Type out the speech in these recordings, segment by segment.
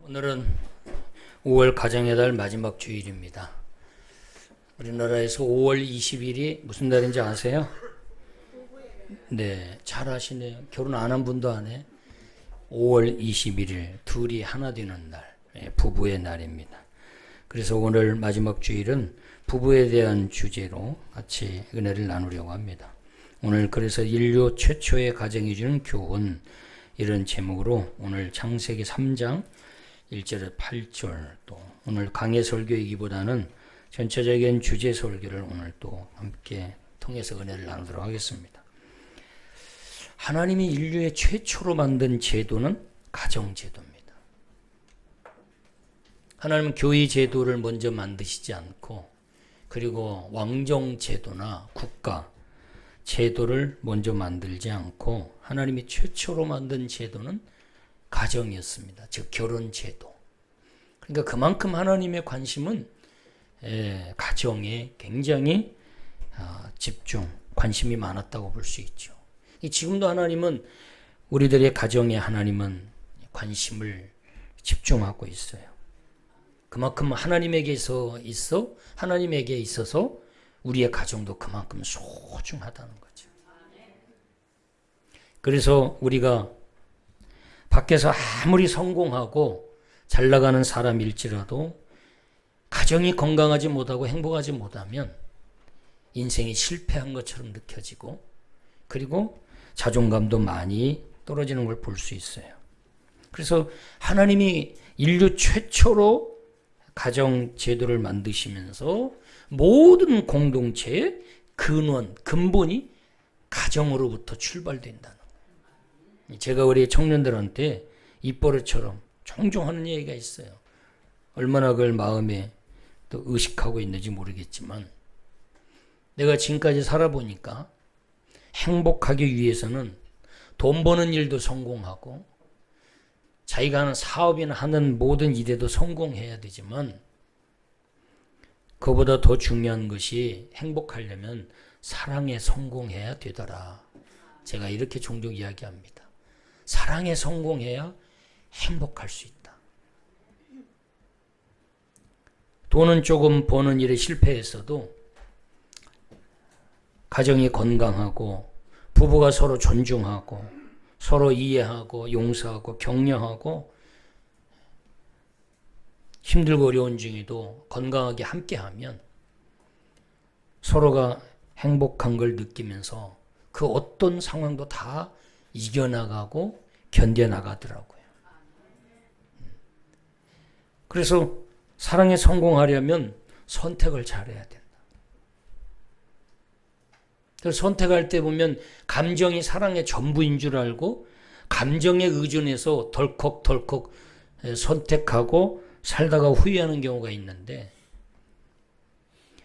오늘은 5월 가정의 달 마지막 주일입니다. 우리나라에서 5월 20일이 무슨 달인지 아세요? 네, 잘 아시네요. 결혼 안 한 분도 안 해. 5월 21일 둘이 하나 되는 날, 부부의 날입니다. 그래서 오늘 마지막 주일은 부부에 대한 주제로 같이 은혜를 나누려고 합니다. 오늘 그래서 인류 최초의 가정이 주는 교훈, 이런 제목으로 오늘 창세기 3장 1절에 8절, 또 오늘 강해 설교이기보다는 전체적인 주제 설교를 오늘 또 함께 통해서 은혜를 나누도록 하겠습니다. 하나님이 인류의 최초로 만든 제도는 가정제도입니다. 하나님은 교회 제도를 먼저 만드시지 않고, 그리고 왕정제도나 국가 제도를 먼저 만들지 않고 하나님이 최초로 만든 제도는 가정이었습니다. 즉 결혼제도. 그러니까 그만큼 하나님의 관심은 가정에 굉장히 집중, 관심이 많았다고 볼 수 있죠. 지금도 하나님은 우리들의 가정에 하나님은 관심을 집중하고 있어요. 그만큼 하나님에게 있어서 우리의 가정도 그만큼 소중하다는 거죠. 그래서 우리가 밖에서 아무리 성공하고 잘 나가는 사람일지라도 가정이 건강하지 못하고 행복하지 못하면 인생이 실패한 것처럼 느껴지고, 그리고 자존감도 많이 떨어지는 걸 볼 수 있어요. 그래서 하나님이 인류 최초로 가정 제도를 만드시면서 모든 공동체의 근본이 가정으로부터 출발된다는 거예요. 제가 우리 청년들한테 입버릇처럼 종종 하는 얘기가 있어요. 얼마나 그걸 마음에 또 의식하고 있는지 모르겠지만, 내가 지금까지 살아보니까 행복하기 위해서는 돈 버는 일도 성공하고 자기가 하는 사업이나 하는 모든 일에도 성공해야 되지만, 그보다 더 중요한 것이 행복하려면 사랑에 성공해야 되더라. 제가 이렇게 종종 이야기합니다. 사랑에 성공해야 행복할 수 있다. 돈은 조금 버는 일에 실패했어도 가정이 건강하고 부부가 서로 존중하고 서로 이해하고 용서하고 격려하고 힘들고 어려운 중에도 건강하게 함께하면 서로가 행복한 걸 느끼면서 그 어떤 상황도 다 이겨나가고 견뎌나가더라고요. 그래서 사랑에 성공하려면 선택을 잘해야 된다. 그래서 선택할 때 보면 감정이 사랑의 전부인 줄 알고 감정에 의존해서 덜컥덜컥 선택하고 살다가 후회하는 경우가 있는데,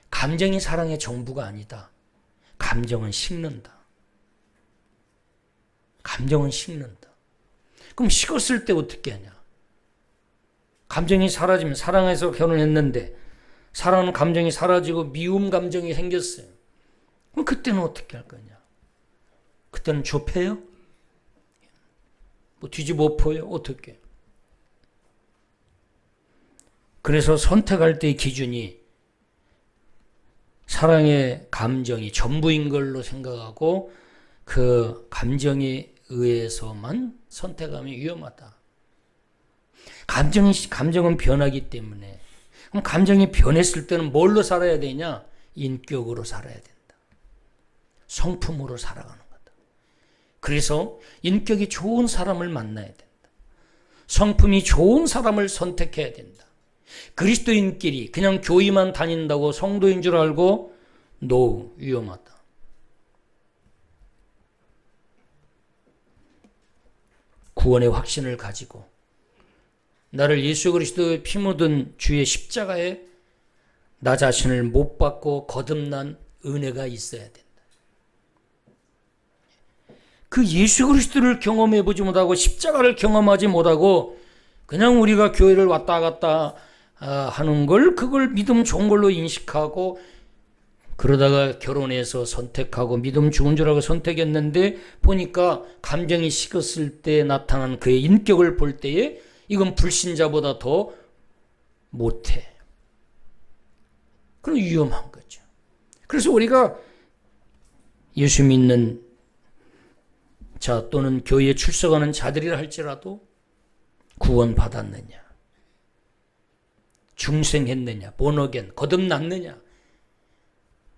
감정이 사랑의 전부가 아니다. 감정은 식는다. 감정은 식는다. 그럼 식었을 때 어떻게 하냐? 감정이 사라지면, 사랑해서 결혼했는데 사랑하는 감정이 사라지고 미움 감정이 생겼어요. 그럼 그때는 어떻게 할 거냐? 그때는 좁혀요? 뭐 뒤집어 엎어요? 어떻게? 그래서 선택할 때의 기준이 사랑의 감정이 전부인 걸로 생각하고 그 감정에 의해서만 선택하면 위험하다. 감정은 변하기 때문에. 그럼 감정이 변했을 때는 뭘로 살아야 되냐? 인격으로 살아야 된다. 성품으로 살아가는 거다. 그래서 인격이 좋은 사람을 만나야 된다. 성품이 좋은 사람을 선택해야 된다. 그리스도인끼리 그냥 교회만 다닌다고 성도인 줄 알고 위험하다. 구원의 확신을 가지고 나를 예수 그리스도의 피 묻은 주의 십자가에 나 자신을 못 박고 거듭난 은혜가 있어야 된다. 그 예수 그리스도를 경험해 보지 못하고 십자가를 경험하지 못하고 그냥 우리가 교회를 왔다 갔다 하는 걸, 그걸 믿음 좋은 걸로 인식하고 그러다가 결혼해서 선택하고 믿음 좋은 줄 알고 선택했는데 보니까 감정이 식었을 때 나타난 그의 인격을 볼 때에 이건 불신자보다 더 못해. 그럼 위험한 거죠. 그래서 우리가 예수 믿는 자 또는 교회에 출석하는 자들이라 할지라도 구원받았느냐, 중생했느냐, 본어겐, 거듭났느냐,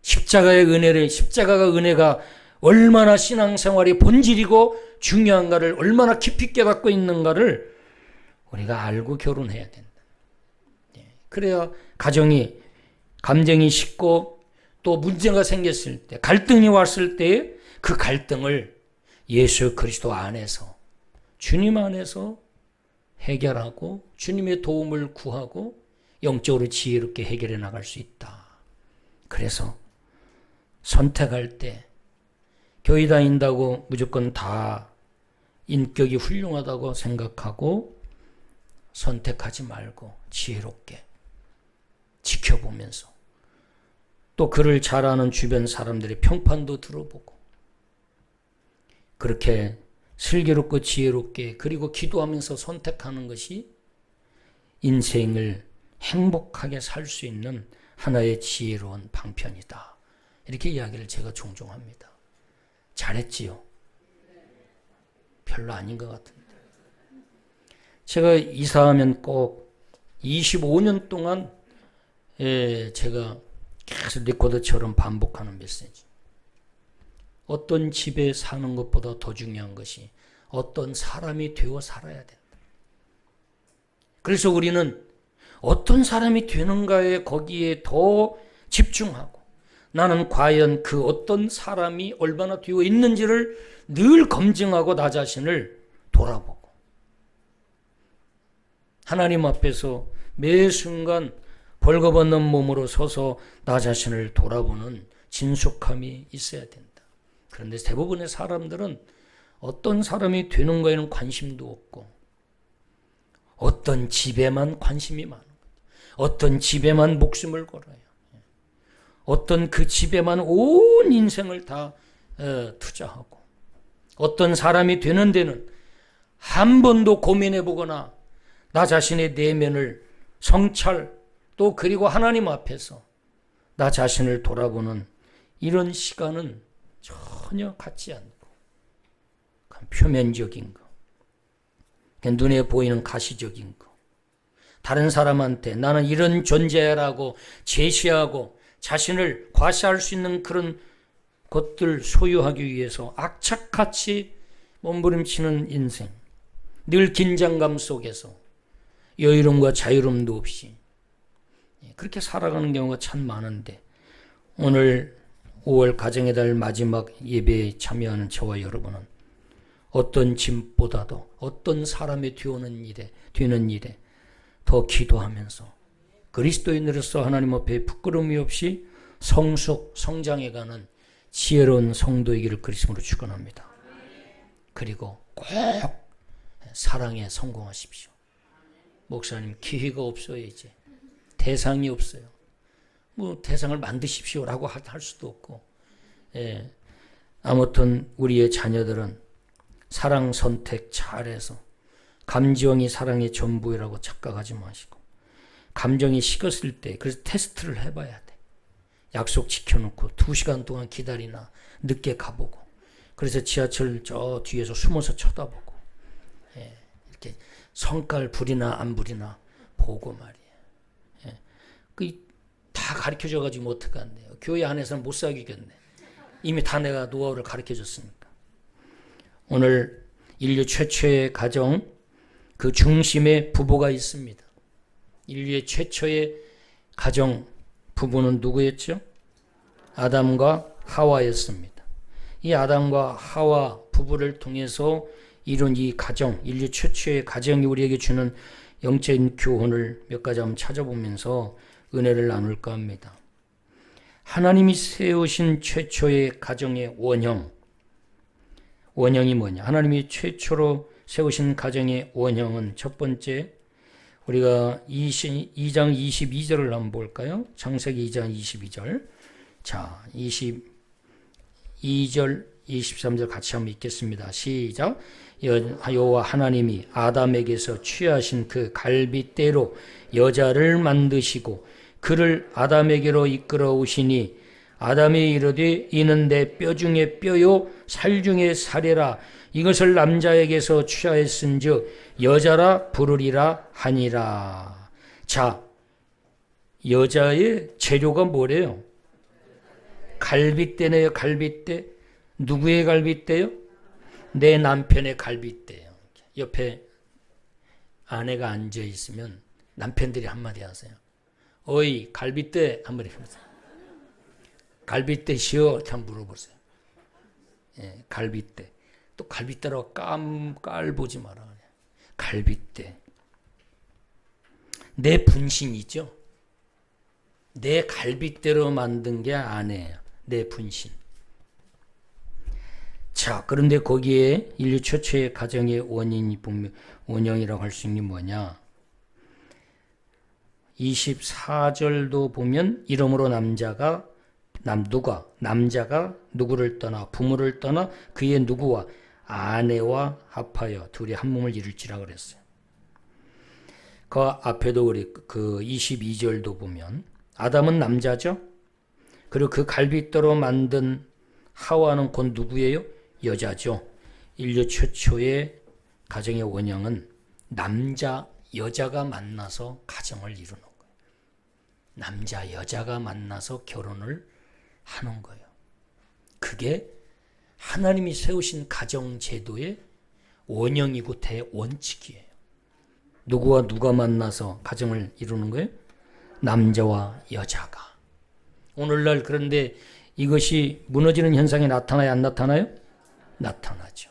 십자가의 은혜가 얼마나 신앙생활의 본질이고 중요한가를 얼마나 깊이 깨닫고 있는가를 우리가 알고 결혼해야 된다. 그래야 감정이 식고 또 문제가 생겼을 때, 갈등이 왔을 때 그 갈등을 예수 그리스도 안에서, 주님 안에서 해결하고 주님의 도움을 구하고 영적으로 지혜롭게 해결해 나갈 수 있다. 그래서 선택할 때 교회 다닌다고 무조건 다 인격이 훌륭하다고 생각하고 선택하지 말고 지혜롭게 지켜보면서 또 그를 잘 아는 주변 사람들의 평판도 들어보고 그렇게 슬기롭고 지혜롭게 그리고 기도하면서 선택하는 것이 인생을 행복하게 살 수 있는 하나의 지혜로운 방편이다. 이렇게 이야기를 제가 종종 합니다. 잘했지요? 별로 아닌 것 같은데. 제가 이사하면 꼭 25년 동안 제가 계속 레코드처럼 반복하는 메시지. 어떤 집에 사는 것보다 더 중요한 것이 어떤 사람이 되어 살아야 된다. 그래서 우리는 어떤 사람이 되는가에 거기에 더 집중하고 나는 과연 그 어떤 사람이 얼마나 되어 있는지를 늘 검증하고 나 자신을 돌아보고 하나님 앞에서 매 순간 벌거벗는 몸으로 서서 나 자신을 돌아보는 진숙함이 있어야 된다. 그런데 대부분의 사람들은 어떤 사람이 되는 거에는 관심도 없고 어떤 집에만 관심이 많은 거죠. 어떤 집에만 목숨을 걸어요. 어떤 그 집에만 온 인생을 다 투자하고 어떤 사람이 되는 데는 한 번도 고민해 보거나 나 자신의 내면을 성찰 또 그리고 하나님 앞에서 나 자신을 돌아보는 이런 시간은 전혀 갖지 않고 표면적인 거, 눈에 보이는 가시적인 거, 다른 사람한테 나는 이런 존재라고 제시하고 자신을 과시할 수 있는 그런 것들 소유하기 위해서 악착같이 몸부림치는 인생, 늘 긴장감 속에서 여유로움과 자유로움도 없이 그렇게 살아가는 경우가 참 많은데 오늘 5월 가정의 달 마지막 예배에 참여하는 저와 여러분은 어떤 짐보다도 어떤 사람이 되는 일에 더 기도하면서 그리스도인으로서 하나님 앞에 부끄러움이 없이 성장해가는 지혜로운 성도이기를 그리스도로 축원합니다. 그리고 꼭 사랑에 성공하십시오. 목사님 기회가 없어요. 이제 대상이 없어요. 뭐 대상을 만드십시오라고 할 수도 없고 아무튼 우리의 자녀들은 사랑 선택 잘해서 감정이 사랑의 전부라고 착각하지 마시고 감정이 식었을 때 그래서 테스트를 해봐야 돼. 약속 지켜놓고 2시간 동안 기다리나 늦게 가보고 그래서 지하철 저 뒤에서 숨어서 쳐다보고 이렇게 성깔 부리나 안 부리나 보고 말이에요. 다 가르쳐줘가지고 어떡한대요. 교회 안에서는 못 사귀겠네. 이미 다 내가 노하우를 가르쳐줬으니까. 오늘 인류 최초의 가정 그 중심에 부부가 있습니다. 인류의 최초의 가정 부부는 누구였죠? 아담과 하와였습니다. 이 아담과 하와 부부를 통해서 이룬 이 가정, 인류 최초의 가정이 우리에게 주는 영적인 교훈을 몇 가지 한번 찾아보면서 은혜를 나눌까 합니다. 하나님이 세우신 최초의 가정의 원형이 뭐냐? 하나님이 최초로 세우신 가정의 원형은 첫 번째 우리가 2장 22절을 한번 볼까요? 창세기 2장 22절. 자, 22절 23절 같이 한번 읽겠습니다. 시작. 여호와 하나님이 아담에게서 취하신 그 갈빗대로 여자를 만드시고 그를 아담에게로 이끌어 오시니 아담이 이르되 이는 내 뼈 중에 뼈요 살 중에 살이라 이것을 남자에게서 취하였은즉 여자라 부르리라 하니라. 자, 여자의 재료가 뭐래요? 갈빗대네요. 갈빗대. 누구의 갈빗대요? 내 남편의 갈빗대요. 옆에 아내가 앉아 있으면 남편들이 한마디 하세요. 어이 갈빗대 한마디 해보세요. 갈빗대시여 이렇게 한번 물어보세요. 예, 갈빗대. 또 갈빗대라고 깔보지 마라. 갈빗대. 내 분신이죠. 내 갈빗대로 만든 게 아내예요. 내 분신. 자, 그런데 거기에 인류 최초의 가정의 원형이라고 할 수 있는 게 뭐냐? 24절도 보면 이러므로 남자가 누구를 떠나 부모를 떠나 그의 누구와 아내와 합하여 둘이 한 몸을 이룰지라 그랬어요. 그 앞에도 그 22절도 보면 아담은 남자죠. 그리고 그 갈빗대로 만든 하와는 곧 누구예요? 여자죠. 인류 최초의 가정의 원형은 남자, 여자가 만나서 가정을 이루는 거예요. 남자, 여자가 만나서 결혼을 하는 거예요. 그게 하나님이 세우신 가정제도의 원형이고 대원칙이에요. 누구와 누가 만나서 가정을 이루는 거예요? 남자와 여자가. 오늘날 그런데 이것이 무너지는 현상이 나타나요? 안 나타나요? 나타나죠.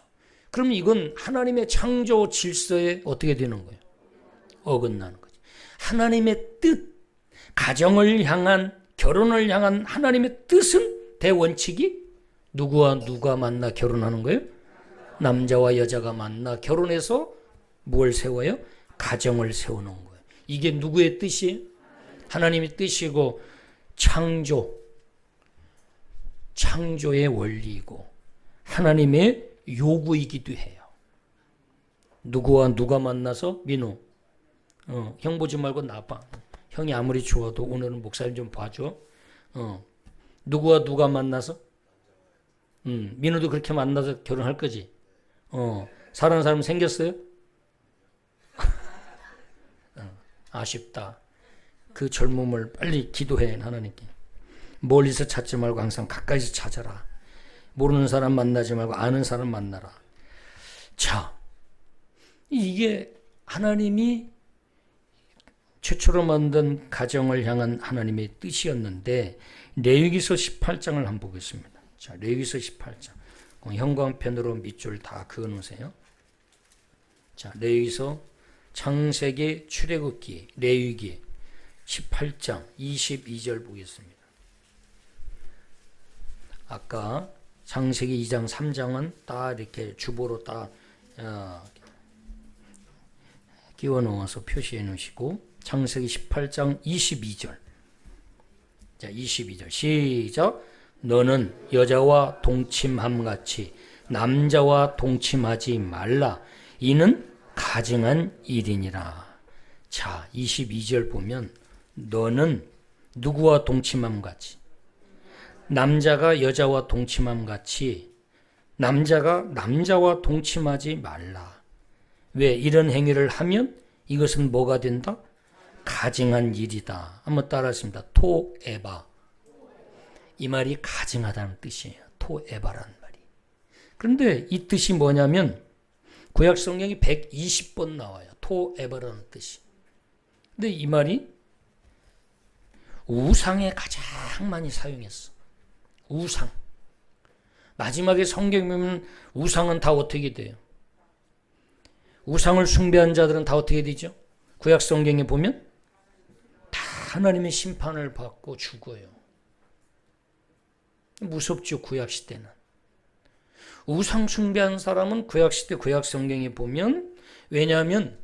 그럼 이건 하나님의 창조 질서에 어떻게 되는 거예요? 어긋나는 거죠. 하나님의 뜻, 가정을 향한, 결혼을 향한 하나님의 뜻은 대원칙이 누구와 누가 만나 결혼하는 거예요? 남자와 여자가 만나 결혼해서 뭘 세워요? 가정을 세우는 거예요. 이게 누구의 뜻이에요? 하나님의 뜻이고 창조의 원리이고 하나님의 요구이기도 해요. 누구와 누가 만나서 민우 형 보지 말고 나 봐. 형이 아무리 좋아도 오늘은 목사님 좀 봐줘. 누구와 누가 만나서? 민우도 그렇게 만나서 결혼할 거지. 사랑하는 사람 생겼어요? 아쉽다. 그 젊음을 빨리 기도해 하나님께. 멀리서 찾지 말고 항상 가까이서 찾아라. 모르는 사람 만나지 말고 아는 사람 만나라. 자, 이게 하나님이 최초로 만든 가정을 향한 하나님의 뜻이었는데 레위기서 18장을 한번 보겠습니다. 자, 레위기서 18장. 형광펜으로 밑줄 다 그어놓으세요. 자, 레위기서 창세기 출애굽기 레위기 18장 22절 보겠습니다. 아까 창세기 2장 3장은 딱 이렇게 주보로 딱 끼워 넣어서 표시해 놓으시고 창세기 18장 22절. 자, 22절 시작. 너는 여자와 동침함같이 남자와 동침하지 말라. 이는 가증한 일이니라. 자, 22절 보면 너는 누구와 동침함같이 남자가 여자와 동침함같이 남자가 남자와 동침하지 말라. 왜? 이런 행위를 하면 이것은 뭐가 된다? 가증한 일이다. 한번 따라하십니다. 토에바. 이 말이 가증하다는 뜻이에요. 토에바라는 말이. 그런데 이 뜻이 뭐냐면 구약 성경이 120번 나와요. 토에바라는 뜻이. 근데 이 말이 우상에 가장 많이 사용했어. 우상. 마지막에 성경에 보면 우상은 다 어떻게 돼요? 우상을 숭배한 자들은 다 어떻게 되죠? 구약 성경에 보면 다 하나님의 심판을 받고 죽어요. 무섭죠, 구약 시대는. 우상 숭배한 사람은 구약 시대 구약 성경에 보면 왜냐하면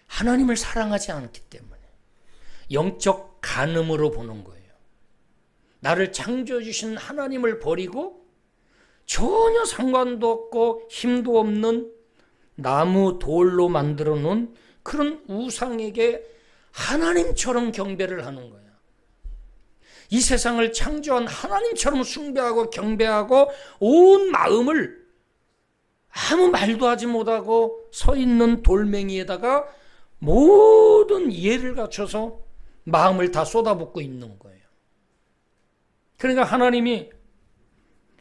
하나님을 사랑하지 않기 때문에 영적 간음으로 보는 거예요. 나를 창조해 주신 하나님을 버리고 전혀 상관도 없고 힘도 없는 나무 돌로 만들어 놓은 그런 우상에게 하나님처럼 경배를 하는 거야. 이 세상을 창조한 하나님처럼 숭배하고 경배하고 온 마음을 아무 말도 하지 못하고 서 있는 돌멩이에다가 모든 이해를 갖춰서 마음을 다 쏟아붓고 있는 거예요. 그러니까 하나님이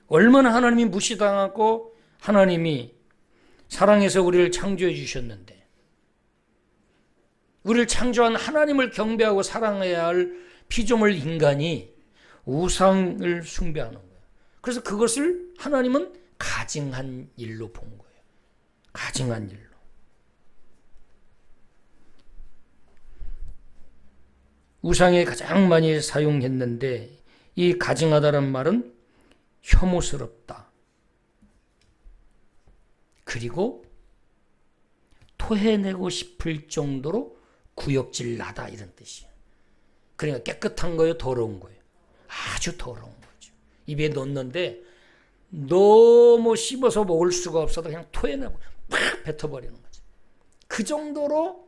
얼마나 하나님이 무시당하고 하나님이 사랑해서 우리를 창조해 주셨는데 우리를 창조한 하나님을 경배하고 사랑해야 할 피조물 인간이 우상을 숭배하는 거예요. 그래서 그것을 하나님은 가증한 일로 본 거예요. 가증한 일로. 우상에 가장 많이 사용했는데 이 가증하다란 말은 혐오스럽다. 그리고 토해내고 싶을 정도로 구역질 나다 이런 뜻이에요. 그러니까 깨끗한 거예요, 더러운 거예요? 아주 더러운 거죠. 입에 넣는데 너무 씹어서 먹을 수가 없어도 그냥 토해내고 팍 뱉어버리는 거죠. 그 정도로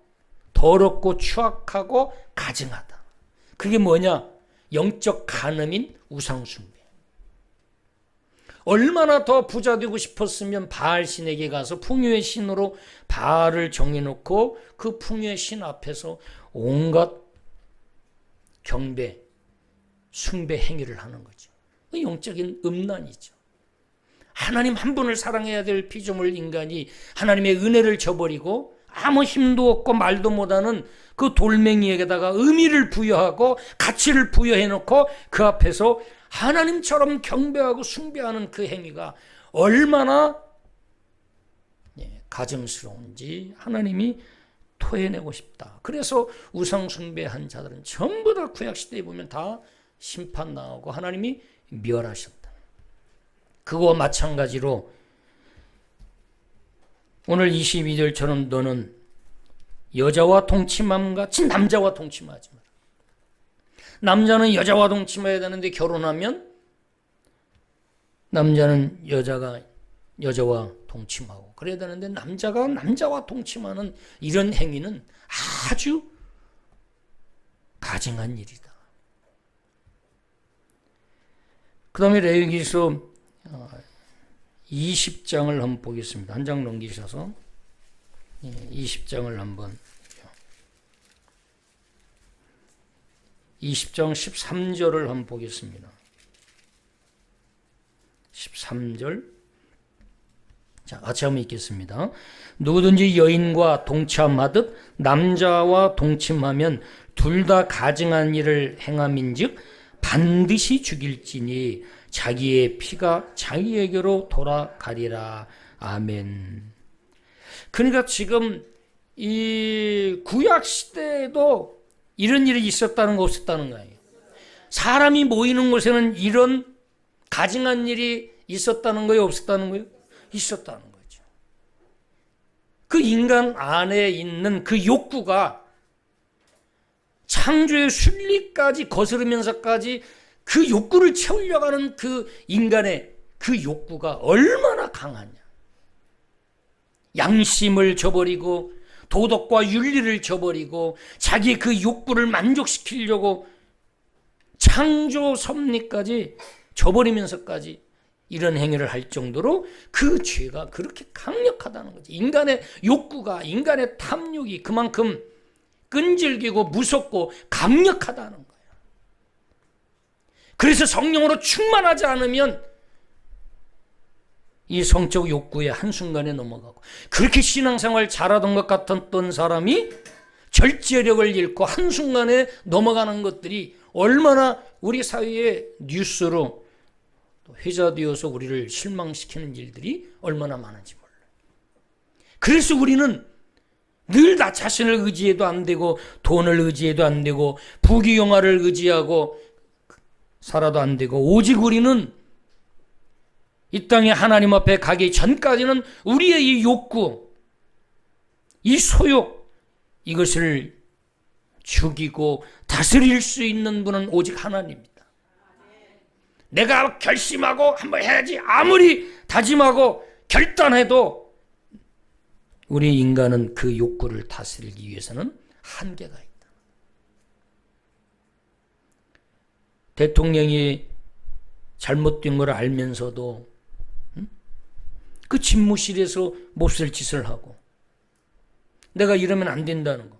더럽고 추악하고 가증하다. 그게 뭐냐? 영적 간음인 우상숭배. 얼마나 더 부자 되고 싶었으면 바알 신에게 가서 풍요의 신으로 바알을 정해놓고 그 풍요의 신 앞에서 온갖 경배, 숭배 행위를 하는 거죠. 영적인 음란이죠. 하나님 한 분을 사랑해야 될 피조물 인간이 하나님의 은혜를 저버리고 아무 힘도 없고 말도 못하는 그 돌멩이에다가 의미를 부여하고 가치를 부여해놓고 그 앞에서 하나님처럼 경배하고 숭배하는 그 행위가 얼마나 가증스러운지 하나님이 토해내고 싶다. 그래서 우상 숭배한 자들은 전부 다 구약시대에 보면 다 심판 나오고 하나님이 멸하셨다. 그거와 마찬가지로 오늘 22절처럼 너는 여자와 동침함 같이 남자와 동침하지 마라. 남자는 여자와 동침해야 되는데 결혼하면 남자는 여자와 동침하고 그래야 되는데 남자가 남자와 동침하는 이런 행위는 아주 가증한 일이다. 그 다음에 레위기서 20장을 한번 보겠습니다. 한 장 넘기셔서 20장을 한번 20장 13절을 한번 보겠습니다. 13절 자, 같이 한번 읽겠습니다. 누구든지 여인과 동침하듯 남자와 동침하면 둘 다 가증한 일을 행함인즉 반드시 죽일지니 자기의 피가 자기에게로 돌아가리라. 아멘. 그러니까 지금 이 구약 시대에도 이런 일이 있었다는 거 없었다는 거예요. 사람이 모이는 곳에는 이런 가증한 일이 있었다는 거예요, 없었다는 거예요? 있었다는 거죠. 그 인간 안에 있는 그 욕구가 창조의 순리까지 거스르면서까지 그 욕구를 채우려고 하는 그 인간의 그 욕구가 얼마나 강하냐. 양심을 저버리고 도덕과 윤리를 저버리고 자기의 그 욕구를 만족시키려고 창조 섭리까지 저버리면서까지 이런 행위를 할 정도로 그 죄가 그렇게 강력하다는 거지. 인간의 욕구가, 인간의 탐욕이 그만큼 끈질기고 무섭고 강력하다는 거예요. 그래서 성령으로 충만하지 않으면 이 성적 욕구의 한순간에 넘어가고, 그렇게 신앙생활 잘하던 것 같았던 사람이 절제력을 잃고 한순간에 넘어가는 것들이 얼마나 우리 사회의 뉴스로 회자되어서 우리를 실망시키는 일들이 얼마나 많은지 몰라요. 그래서 우리는 늘 나 자신을 의지해도 안 되고, 돈을 의지해도 안 되고, 부귀영화를 의지하고 살아도 안 되고, 오직 우리는 이 땅에 하나님 앞에 가기 전까지는 우리의 이 욕구, 이 소욕, 이것을 죽이고 다스릴 수 있는 분은 오직 하나님입니다. 내가 결심하고 한번 해야지 아무리 다짐하고 결단해도 우리 인간은 그 욕구를 다스리기 위해서는 한계가 있다. 대통령이 잘못된 걸 알면서도 그 집무실에서 몹쓸 짓을 하고 내가 이러면 안 된다는 거.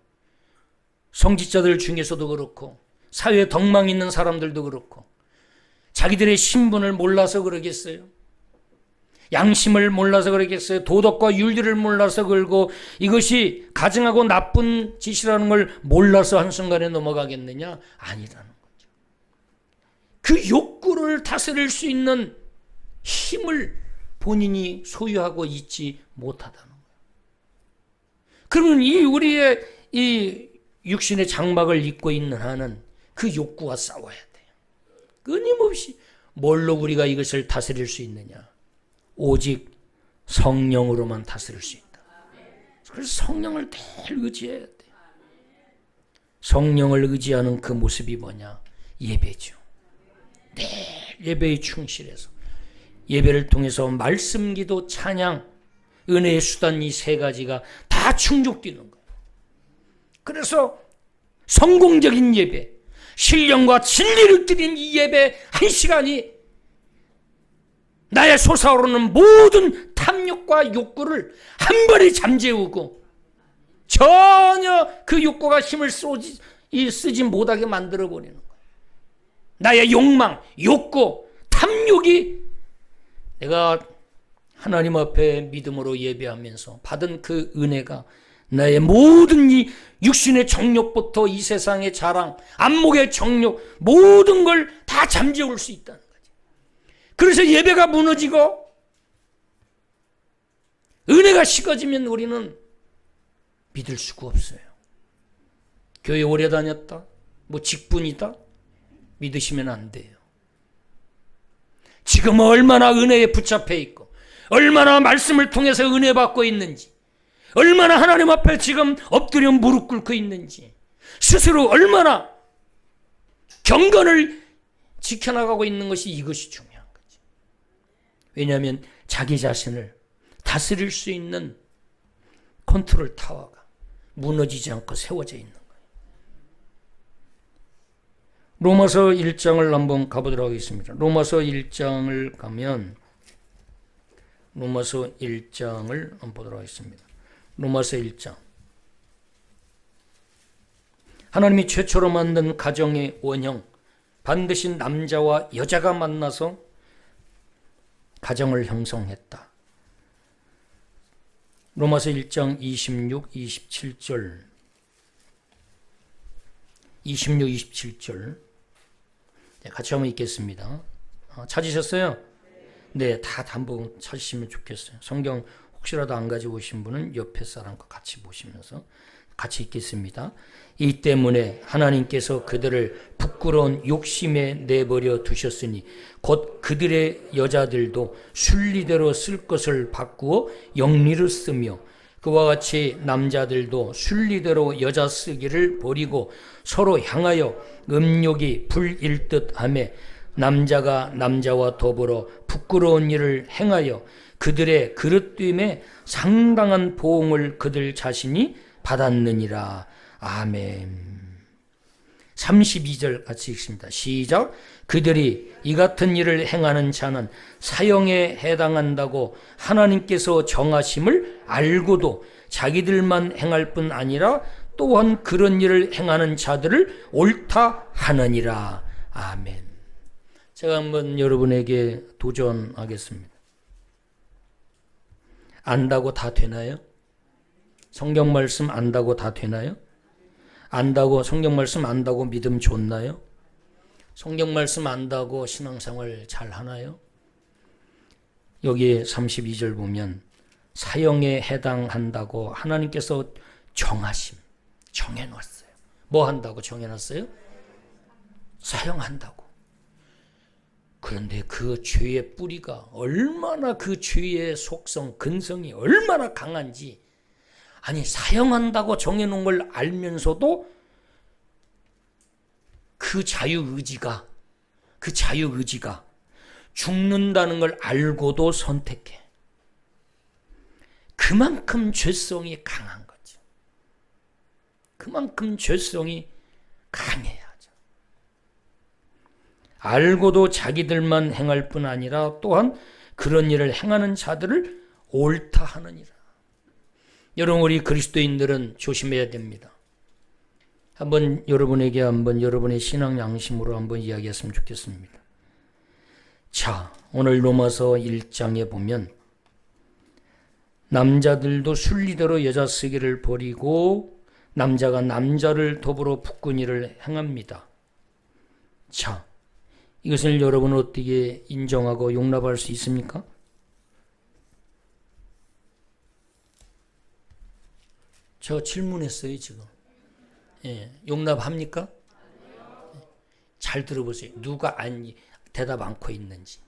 성직자들 중에서도 그렇고 사회에 덕망 있는 사람들도 그렇고 자기들의 신분을 몰라서 그러겠어요? 양심을 몰라서 그러겠어요? 도덕과 윤리를 몰라서 그러고 이것이 가증하고 나쁜 짓이라는 걸 몰라서 한순간에 넘어가겠느냐? 아니라는 거죠. 그 욕구를 다스릴 수 있는 힘을 본인이 소유하고 있지 못하다는 거예요. 그러면 이 우리의 이 육신의 장막을 입고 있는 한은 그 욕구와 싸워야 돼요. 끊임없이 뭘로 우리가 이것을 다스릴 수 있느냐? 오직 성령으로만 다스릴 수 있다. 그래서 성령을 늘 의지해야 돼요. 성령을 의지하는 그 모습이 뭐냐? 예배죠. 늘 예배에 충실해서 예배를 통해서 말씀, 기도, 찬양, 은혜의 수단 이 세 가지가 다 충족되는 거예요. 그래서 성공적인 예배, 신령과 진리를 드린 이 예배 한 시간이 나의 솟아오르는 모든 탐욕과 욕구를 한 번에 잠재우고 전혀 그 욕구가 힘을 쓰지 못하게 만들어버리는 거예요. 나의 욕망, 욕구, 탐욕이 내가 하나님 앞에 믿음으로 예배하면서 받은 그 은혜가 나의 모든 이 육신의 정욕부터 이 세상의 자랑, 안목의 정욕, 모든 걸 다 잠재울 수 있다는 거죠. 그래서 예배가 무너지고 은혜가 식어지면 우리는 믿을 수가 없어요. 교회 오래 다녔다, 뭐 직분이다, 믿으시면 안 돼요. 지금 얼마나 은혜에 붙잡혀 있고 얼마나 말씀을 통해서 은혜 받고 있는지, 얼마나 하나님 앞에 지금 엎드려 무릎 꿇고 있는지, 스스로 얼마나 경건을 지켜나가고 있는 것이 이것이 중요한 거지. 왜냐하면 자기 자신을 다스릴 수 있는 컨트롤 타워가 무너지지 않고 세워져 있는 거예요. 로마서 1장을 한번 가보도록 하겠습니다. 로마서 1장을 가면 로마서 1장을 한번 보도록 하겠습니다. 로마서 1장. 하나님이 최초로 만든 가정의 원형, 반드시 남자와 여자가 만나서 가정을 형성했다. 로마서 1장 26, 27절 26, 27절 같이 한번 읽겠습니다. 찾으셨어요? 네, 다 한번 찾으시면 좋겠어요. 성경 혹시라도 안 가지고 오신 분은 옆에 사람과 같이 보시면서 같이 읽겠습니다. 이 때문에 하나님께서 그들을 부끄러운 욕심에 내버려 두셨으니 곧 그들의 여자들도 순리대로 쓸 것을 바꾸어 영리로 쓰며 그와 같이 남자들도 순리대로 여자 쓰기를 버리고 서로 향하여 음욕이 불일 듯하며 남자가 남자와 더불어 부끄러운 일을 행하여 그들의 그릇됨에 상당한 보응을 그들 자신이 받았느니라. 아멘. 32절 같이 읽습니다. 시작. 그들이 이 같은 일을 행하는 자는 사형에 해당한다고 하나님께서 정하심을 알고도 자기들만 행할 뿐 아니라 또한 그런 일을 행하는 자들을 옳다 하느니라. 아멘. 제가 한번 여러분에게 도전하겠습니다. 안다고 다 되나요? 성경 말씀 안다고 다 되나요? 안다고 성경 말씀 안다고 믿음 좋나요? 성경 말씀 안다고 신앙생활 잘 하나요? 여기 32절 보면 사형에 해당한다고 하나님께서 정해놨어요. 뭐 한다고 정해놨어요? 사형한다고. 그런데 그 죄의 뿌리가 얼마나 그 죄의 속성, 근성이 얼마나 강한지, 아니 사형한다고 정해놓은 걸 알면서도 그 자유의지가 죽는다는 걸 알고도 선택해. 그만큼 죄성이 강한 거죠. 그만큼 죄성이 강해야죠. 알고도 자기들만 행할 뿐 아니라 또한 그런 일을 행하는 자들을 옳다 하느니라. 여러분, 우리 그리스도인들은 조심해야 됩니다. 한번 여러분에게 여러분의 신앙 양심으로 한번 이야기했으면 좋겠습니다. 자, 오늘 로마서 1장에 보면 남자들도 순리대로 여자 쓰기를 버리고 남자가 남자를 더불어 붙군 일을 행합니다. 자, 이것을 여러분은 어떻게 인정하고 용납할 수 있습니까? 저 질문했어요, 지금. 예, 용납합니까? 잘 들어보세요. 누가 대답 않고 있는지.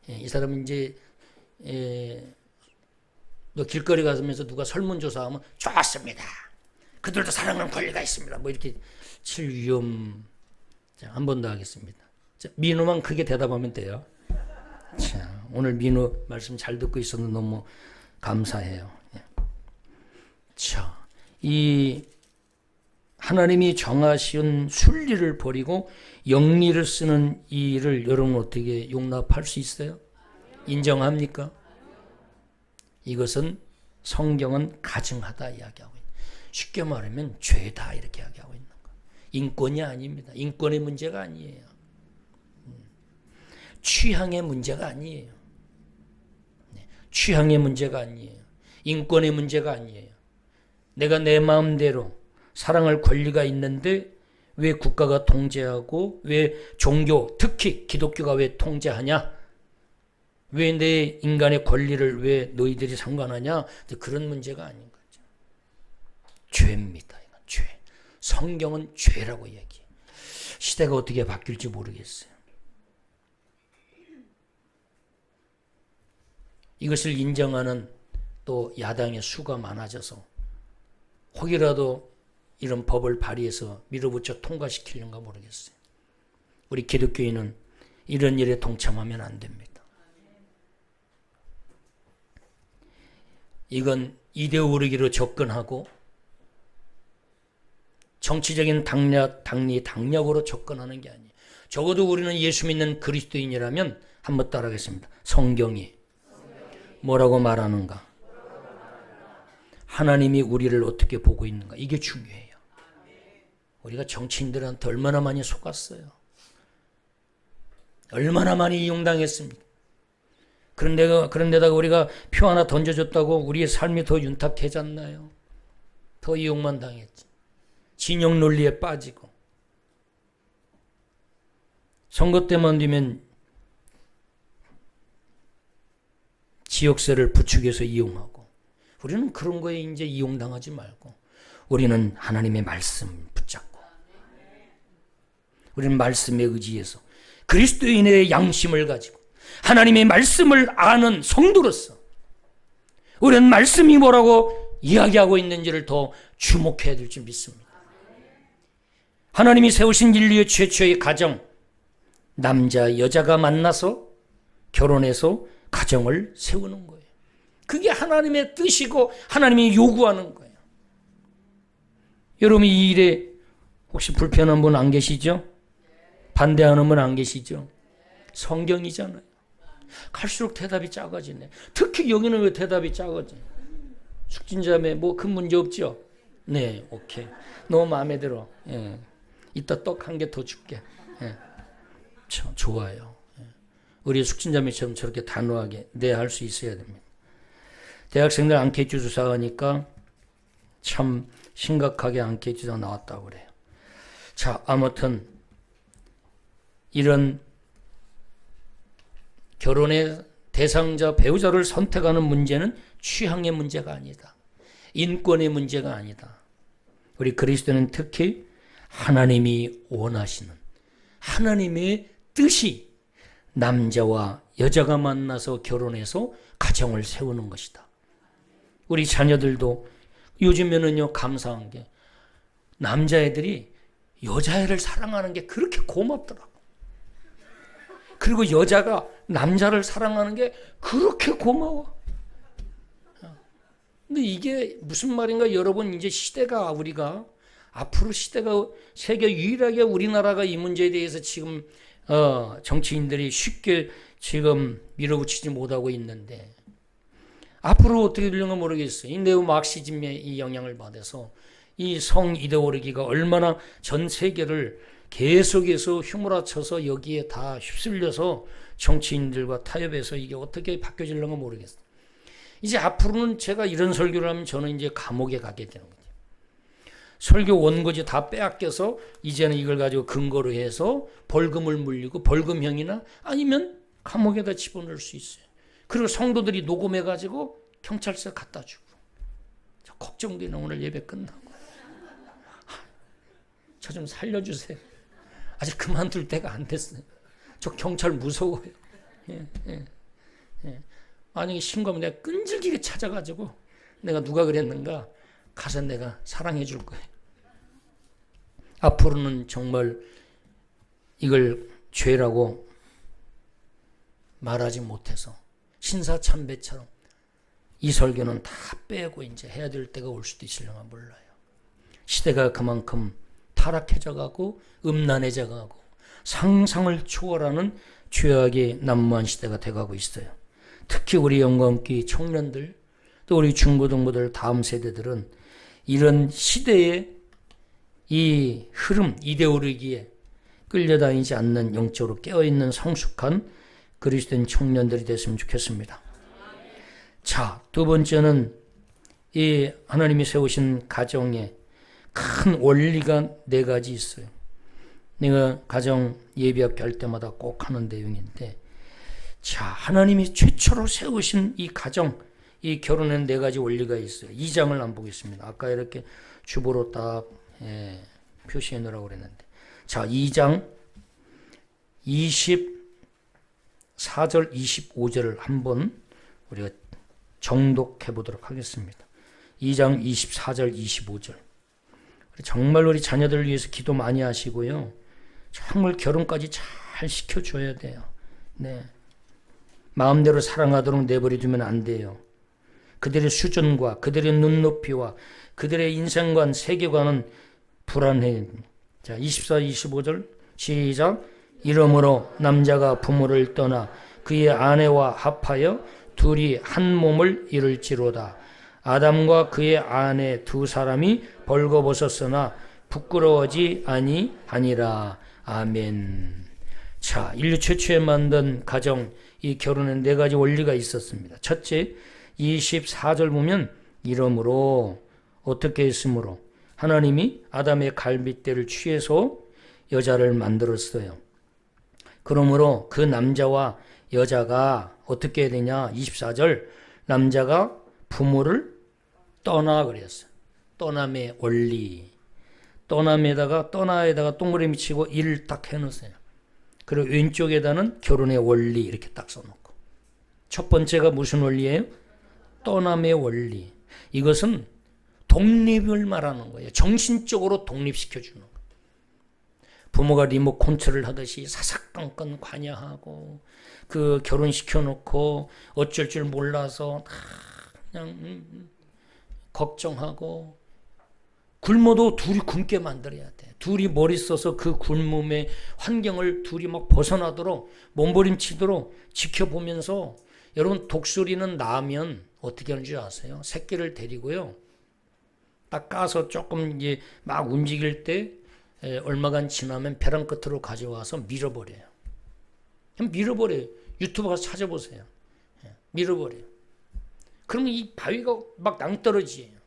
예, 이 사람은 이제 너 길거리 가면서 누가 설문조사하면 좋았습니다. 그들도 사랑하는 권리가 있습니다. 뭐 이렇게 칠 위험. 자, 한 번 더 하겠습니다. 자, 민호만 크게 대답하면 돼요. 자, 오늘 민호 말씀 잘 듣고 있어서 너무 감사해요. 예. 자, 이 하나님이 정하신 순리를 버리고 영리를 쓰는 이 일을 여러분 어떻게 용납할 수 있어요? 인정합니까? 이것은 성경은 가증하다 이야기하고 있는, 쉽게 말하면 죄다 이렇게 이야기하고 있는 거예요. 인권이 아닙니다. 인권의 문제가 아니에요. 취향의 문제가 아니에요. 취향의 문제가 아니에요. 인권의 문제가 아니에요. 내가 내 마음대로 사랑할 권리가 있는데 왜 국가가 통제하고 왜 종교, 특히 기독교가 왜 통제하냐? 왜 내 인간의 권리를 왜 너희들이 상관하냐? 그런 문제가 아닌 거죠. 죄입니다. 이건 죄. 성경은 죄라고 얘기해요. 시대가 어떻게 바뀔지 모르겠어요. 이것을 인정하는 또 야당의 수가 많아져서 혹이라도 이런 법을 발의해서 밀어붙여 통과시키려는가 모르겠어요. 우리 기독교인은 이런 일에 동참하면 안 됩니다. 이건 이데올로기로 접근하고 정치적인 당략으로 접근하는 게 아니에요. 적어도 우리는 예수 믿는 그리스도인이라면 한번 따라하겠습니다. 성경이 뭐라고 말하는가? 하나님이 우리를 어떻게 보고 있는가? 이게 중요해요. 우리가 정치인들한테 얼마나 많이 속았어요. 얼마나 많이 이용당했습니까? 그런데다가 우리가 표 하나 던져줬다고 우리의 삶이 더 윤탁해졌나요? 더 이용만 당했지. 진영 논리에 빠지고. 선거 때만 되면 지역세를 부추겨서 이용하고. 우리는 그런 거에 이제 이용당하지 말고 우리는 하나님의 말씀 붙잡고 우리는 말씀에 의지해서 그리스도인의 양심을 가지고 하나님의 말씀을 아는 성도로서 우리는 말씀이 뭐라고 이야기하고 있는지를 더 주목해야 될 줄 믿습니다. 하나님이 세우신 인류의 최초의 가정, 남자 여자가 만나서 결혼해서 가정을 세우는 거예요. 그게 하나님의 뜻이고 하나님이 요구하는 거예요. 여러분 이 일에 혹시 불편한 분 안 계시죠? 반대하는 분 안 계시죠? 성경이잖아요. 갈수록 대답이 작아지네. 특히 여기는 왜 대답이 작아져? 숙진자매 뭐 큰 문제 없죠? 네, 오케이. 너무 마음에 들어. 예. 이따 떡 한 개 더 줄게. 예. 참 좋아요. 예. 우리 숙진자매처럼 저렇게 단호하게 네 할 수 있어야 됩니다. 대학생들 앙케이트 조사하니까 참 심각하게 앙케이트 조사 나왔다고 그래요. 자, 아무튼 이런 결혼의 대상자, 배우자를 선택하는 문제는 취향의 문제가 아니다. 인권의 문제가 아니다. 우리 그리스도는 특히 하나님이 원하시는 하나님의 뜻이 남자와 여자가 만나서 결혼해서 가정을 세우는 것이다. 우리 자녀들도 요즘에는요 감사한 게 남자애들이 여자애를 사랑하는 게 그렇게 고맙더라고. 그리고 여자가 남자를 사랑하는 게 그렇게 고마워. 근데 이게 무슨 말인가? 여러분, 이제 시대가, 우리가 앞으로 시대가 세계 유일하게 우리나라가 이 문제에 대해서 지금 정치인들이 쉽게 지금 밀어붙이지 못하고 있는데, 앞으로 어떻게 되려나 모르겠어요. 이 네오 마르크시즘의 이 영향을 받아서 이 성 이데올로기가 얼마나 전 세계를 계속해서 휘몰아쳐서 여기에 다 휩쓸려서 정치인들과 타협해서 이게 어떻게 바뀌어질려나 모르겠어요. 이제 앞으로는 제가 이런 설교를 하면 저는 이제 감옥에 가게 되는 거죠. 설교 원고지 다 빼앗겨서 이제는 이걸 가지고 근거로 해서 벌금을 물리고 벌금형이나 아니면 감옥에다 집어넣을 수 있어요. 그리고 성도들이 녹음해가지고 경찰서에 갖다 주고. 저 걱정되는 오늘 예배 끝나고. 저 좀 살려주세요. 아직 그만둘 때가 안 됐어요. 저 경찰 무서워요. 만약에 신고하면 내가 끈질기게 찾아가지고 내가 누가 그랬는가 가서 내가 사랑해 줄 거예요. 앞으로는 정말 이걸 죄라고 말하지 못해서 신사참배처럼 이 설교는 다 빼고 이제 해야 될 때가 올 수도 있으려나 몰라요. 시대가 그만큼 타락해져 가고 음란해져 가고 상상을 초월하는 죄악의 난무한 시대가 돼가고 있어요. 특히 우리 영광기 청년들, 또 우리 중고등부들 다음 세대들은 이런 시대의 이 흐름, 이데올로기에 끌려다니지 않는 영적으로 깨어있는 성숙한 그리스도인 청년들이 됐으면 좋겠습니다. 자, 두 번째는 이 하나님이 세우신 가정에 큰 원리가 4가지 있어요. 내가 가정 예비학교 할 때마다 꼭 하는 내용인데, 자, 하나님이 최초로 세우신 이 가정, 이 결혼엔 4가지 원리가 있어요. 2장을 한번 보겠습니다. 아까 이렇게 주보로 딱 표시해 놓으라고 그랬는데, 자, 2장 24절 25절을 한번 우리가 정독해 보도록 하겠습니다. 2장 24절 25절. 정말 우리 자녀들을 위해서 기도 많이 하시고요. 정말 결혼까지 잘 시켜줘야 돼요. 네. 마음대로 사랑하도록 내버려두면 안 돼요. 그들의 수준과 그들의 눈높이와 그들의 인생관, 세계관은 불안해. 자, 24, 25절 시작. 이러므로 남자가 부모를 떠나 그의 아내와 합하여 둘이 한 몸을 이룰지로다. 아담과 그의 아내 두 사람이 벌거벗었으나 부끄러워하지 아니하니라. 아멘. 자, 인류 최초에 만든 가정, 이 결혼엔 4가지 원리가 있었습니다. 첫째, 24절 보면 이러므로, 어떻게 했으므로, 하나님이 아담의 갈빗대를 취해서 여자를 만들었어요. 그러므로 그 남자와 여자가 어떻게 해야 되냐. 24절, 남자가 부모를 떠나 그랬어요. 떠남의 원리. 떠남에다가 동그라미 치고 1을 딱 해놓으세요. 그리고 왼쪽에다는 결혼의 원리 이렇게 딱 써놓고. 첫 번째가 무슨 원리예요? 떠남의 원리. 이것은 독립을 말하는 거예요. 정신적으로 독립시켜주는 거예요. 부모가 리모트 컨트롤 하듯이 사사건건 관여하고 그 결혼시켜놓고 어쩔 줄 몰라서 그냥 걱정하고, 굶어도 둘이 굶게 만들어야 돼. 둘이 머리 써서 그 굶음의 환경을 둘이 막 벗어나도록 몸부림치도록 지켜보면서, 여러분 독수리는 낳으면 어떻게 하는 줄 아세요? 새끼를 데리고요, 딱 까서 조금 이제 막 움직일 때 얼마간 지나면 벼랑 끝으로 가져와서 밀어버려요. 그냥 밀어버려요. 유튜브 가서 찾아보세요. 밀어버려요. 그러면 이 바위가 막 낭떠러지예요.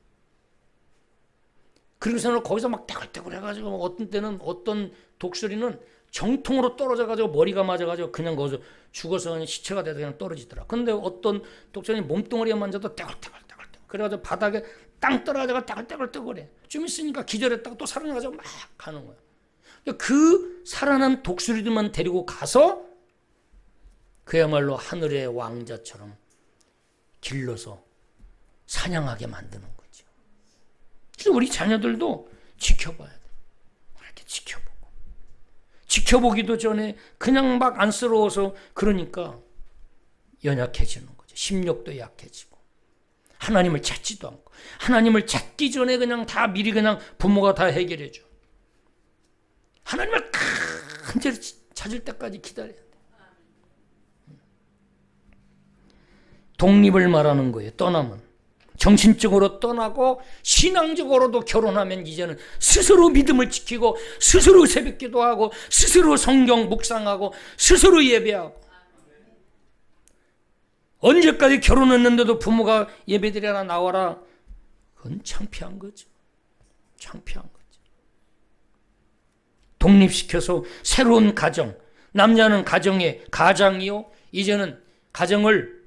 그리고서는 거기서 막 떼굴떼굴 해가지고, 어떤 때는 어떤 독수리는 정통으로 떨어져가지고 머리가 맞아가지고 그냥 거기서 죽어서 그냥 시체가 돼서 그냥 떨어지더라. 근데 어떤 독수리는 몸뚱어리에 만져도 떼굴떼굴 그래가지고 바닥에 땅 떨어져가 떼굴떼굴해. 좀 있으니까 기절했다가 또 살아나가지고 막 가는 거야. 그 살아난 독수리들만 데리고 가서 그야말로 하늘의 왕자처럼 길러서 사냥하게 만드는 거죠. 그래서 우리 자녀들도 지켜봐야 돼. 이렇게 지켜보고 지켜보기도 전에 그냥 막 안쓰러워서 그러니까 연약해지는 거죠. 심력도 약해지고 하나님을 찾지도 않고 하나님을 찾기 전에 그냥 다 미리 그냥 부모가 다 해결해 줘. 하나님을 간절히 찾을 때까지 기다려야 돼. 독립을 말하는 거예요. 떠남은. 정신적으로 떠나고 신앙적으로도 결혼하면 이제는 스스로 믿음을 지키고 스스로 새벽기도 하고 스스로 성경 묵상하고 스스로 예배하고. 언제까지 결혼했는데도 부모가 예배드려라 나와라. 그건 창피한 거죠. 창피한 거죠. 독립시켜서 새로운 가정. 남자는 가정의 가장이요. 이제는 가정을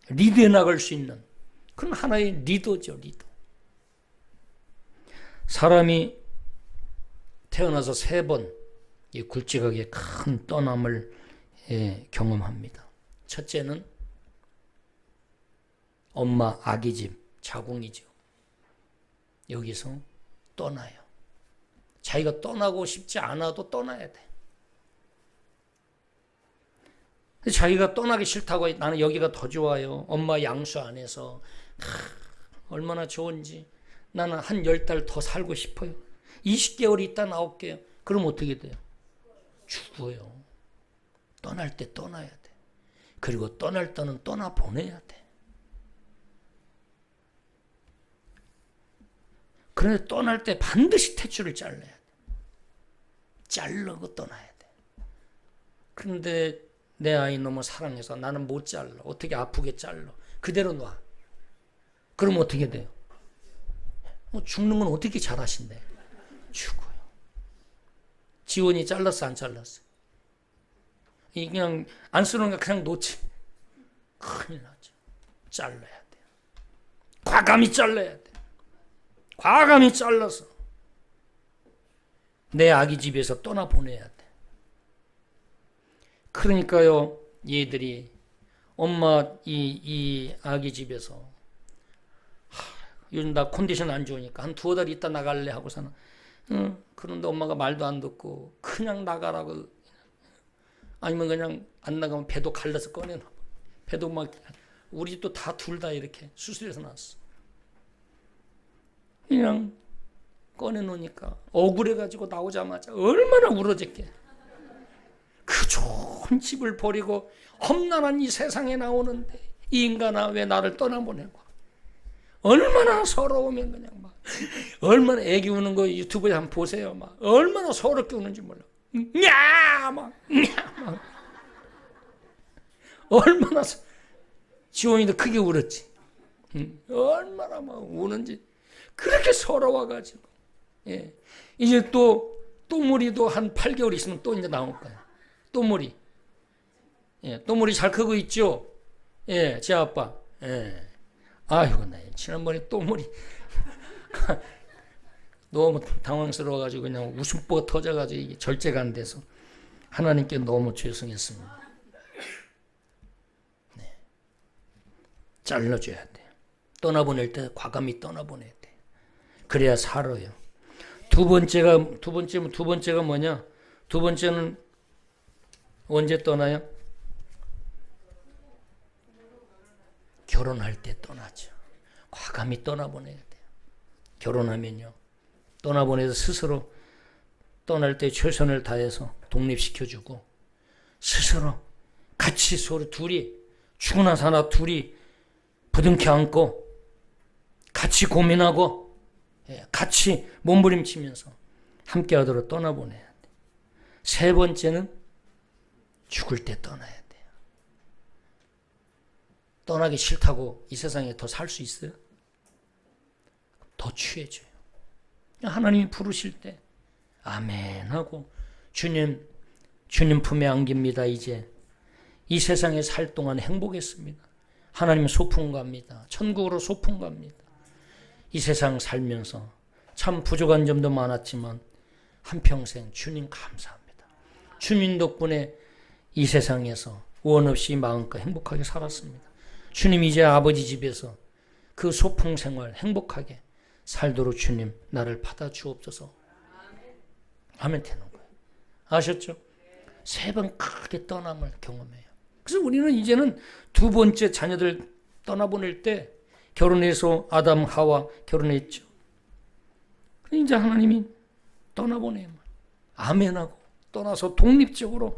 리드해 나갈 수 있는 그건 하나의 리더죠. 리더. 사람이 태어나서 3번 굵직하게 큰 떠남을 경험합니다. 첫째는 엄마 아기 집 자궁이죠. 여기서 떠나요. 자기가 떠나고 싶지 않아도 떠나야 돼. 자기가 떠나기 싫다고 나는 여기가 더 좋아요. 엄마 양수 안에서 얼마나 좋은지 나는 한 10달 더 살고 싶어요. 20개월 있다 나올게요. 그럼 어떻게 돼요? 죽어요. 떠날 때 떠나야 돼. 그리고 떠날 때는 떠나보내야 돼. 그런데 떠날 때 반드시 탯줄을 잘라야 돼. 자르고 떠나야 돼. 그런데 내 아이 너무 사랑해서 나는 못 잘라. 어떻게 아프게 잘라. 그대로 놔. 그럼 어떻게 돼요? 죽는 건 어떻게 잘하신대? 죽어요. 지원이 잘랐어 안 잘랐어? 그냥 안쓰러우니까 그냥 놓지. 큰일 나죠. 잘라야 돼요. 과감히 잘라야 돼. 과감히 잘라서 내 아기 집에서 떠나보내야 돼. 그러니까요, 얘들이 엄마 이 아기 집에서 요즘 나 컨디션 안 좋으니까 한 2달 있다 나갈래 하고서는 그런데 엄마가 말도 안 듣고 그냥 나가라고 아니면 그냥 안 나가면 배도 갈라서 꺼내놔. 배도 막 우리 집도 다 둘 다 이렇게 수술해서 났어. 그냥 꺼내놓으니까 억울해가지고 나오자마자 얼마나 울어졌게. 그 좋은 집을 버리고 험난한 이 세상에 나오는데 이 인간아 왜 나를 떠나보내고. 얼마나 서러우면 그냥 막 얼마나 애기 우는 거 유튜브에 한번 보세요. 막 얼마나 서럽게 우는지 몰라. 막 얼마나 지원이도 크게 울었지. 얼마나 막 우는지 그렇게 서러워가지고. 예. 이제 또 또무리도 한 8개월 있으면 또 이제 나올 거야. 또무리. 예, 또무리 잘 크고 있죠? 예, 제 아빠. 예. 아이고, 나 지난번에 또무리. 너무 당황스러워가지고 그냥 웃음보가 터져가지고 이게 절제가 안 돼서 하나님께 너무 죄송했습니다. 네. 잘라줘야 돼. 떠나보낼 때 과감히 떠나보내야 돼. 그래야 살아요. 두 번째가 뭐냐? 두 번째는 언제 떠나요? 결혼할 때 떠나죠. 과감히 떠나보내야 돼요. 결혼하면요. 떠나보내서 스스로 떠날 때 최선을 다해서 독립시켜주고 스스로 같이 서로 둘이 죽으나 사나 둘이 부둥켜 안고 같이 고민하고 같이 몸부림치면서 함께하도록 떠나보내야 돼. 세 번째는 죽을 때 떠나야 돼요. 떠나기 싫다고 이 세상에 더 살 수 있어요? 더 취해져요. 하나님이 부르실 때 아멘 하고 주님 품에 안깁니다. 이제 이 세상에 살 동안 행복했습니다. 하나님 소풍 갑니다. 천국으로 소풍 갑니다. 이 세상 살면서 참 부족한 점도 많았지만 한평생 주님 감사합니다. 주님 덕분에 이 세상에서 원 없이 마음껏 행복하게 살았습니다. 주님 이제 아버지 집에서 그 소풍 생활 행복하게 살도록 주님 나를 받아 주옵소서 하면 되는 거예요. 아셨죠? 3번 크게 떠남을 경험해요. 그래서 우리는 이제는 2번째 자녀들 떠나보낼 때 결혼해서 아담 하와 결혼했죠. 이제 하나님이 떠나보내요. 아멘하고 떠나서 독립적으로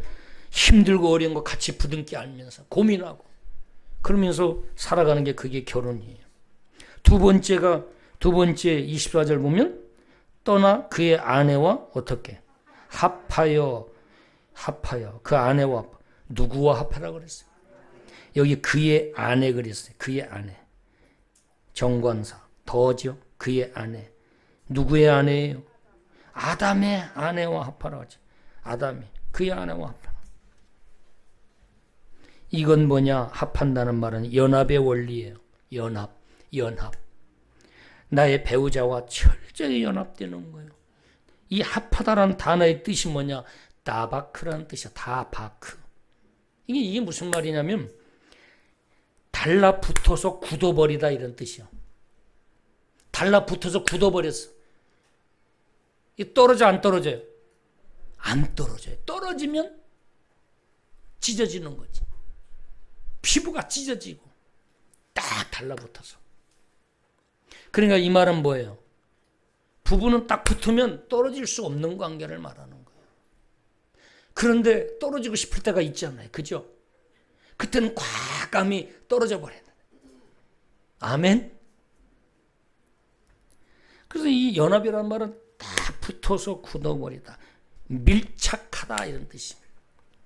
힘들고 어려운 거 같이 부둥켜 안면서 고민하고 그러면서 살아가는 게 그게 결혼이에요. 두 번째 24절 보면 떠나 그의 아내와 어떻게 합하여 그 아내와 누구와 합하라고 그랬어요? 여기 그의 아내 그랬어요. 그의 아내. 정관사 더죠. 그의 아내. 누구의 아내예요? 아담의 아내와 합하라고 하죠. 아담이 그의 아내와 합하라. 이건 뭐냐? 합한다는 말은 연합의 원리예요. 연합. 나의 배우자와 철저히 연합되는 거예요. 이 합하다라는 단어의 뜻이 뭐냐? 다바크라는 뜻이야. 다바크. 이게 무슨 말이냐면 달라붙어서 굳어버리다 이런 뜻이야. 달라붙어서 굳어버렸어. 이 떨어져 안 떨어져요? 안 떨어져요. 떨어지면 찢어지는 거지. 피부가 찢어지고 딱 달라붙어서. 그러니까 이 말은 뭐예요? 부부는 딱 붙으면 떨어질 수 없는 관계를 말하는 거예요. 그런데 떨어지고 싶을 때가 있잖아요. 그죠? 그때는 과감히 떨어져 버려요. 아멘? 그래서 이 연합이라는 말은 딱 붙어서 굳어버리다. 밀착하다 이런 뜻입니다.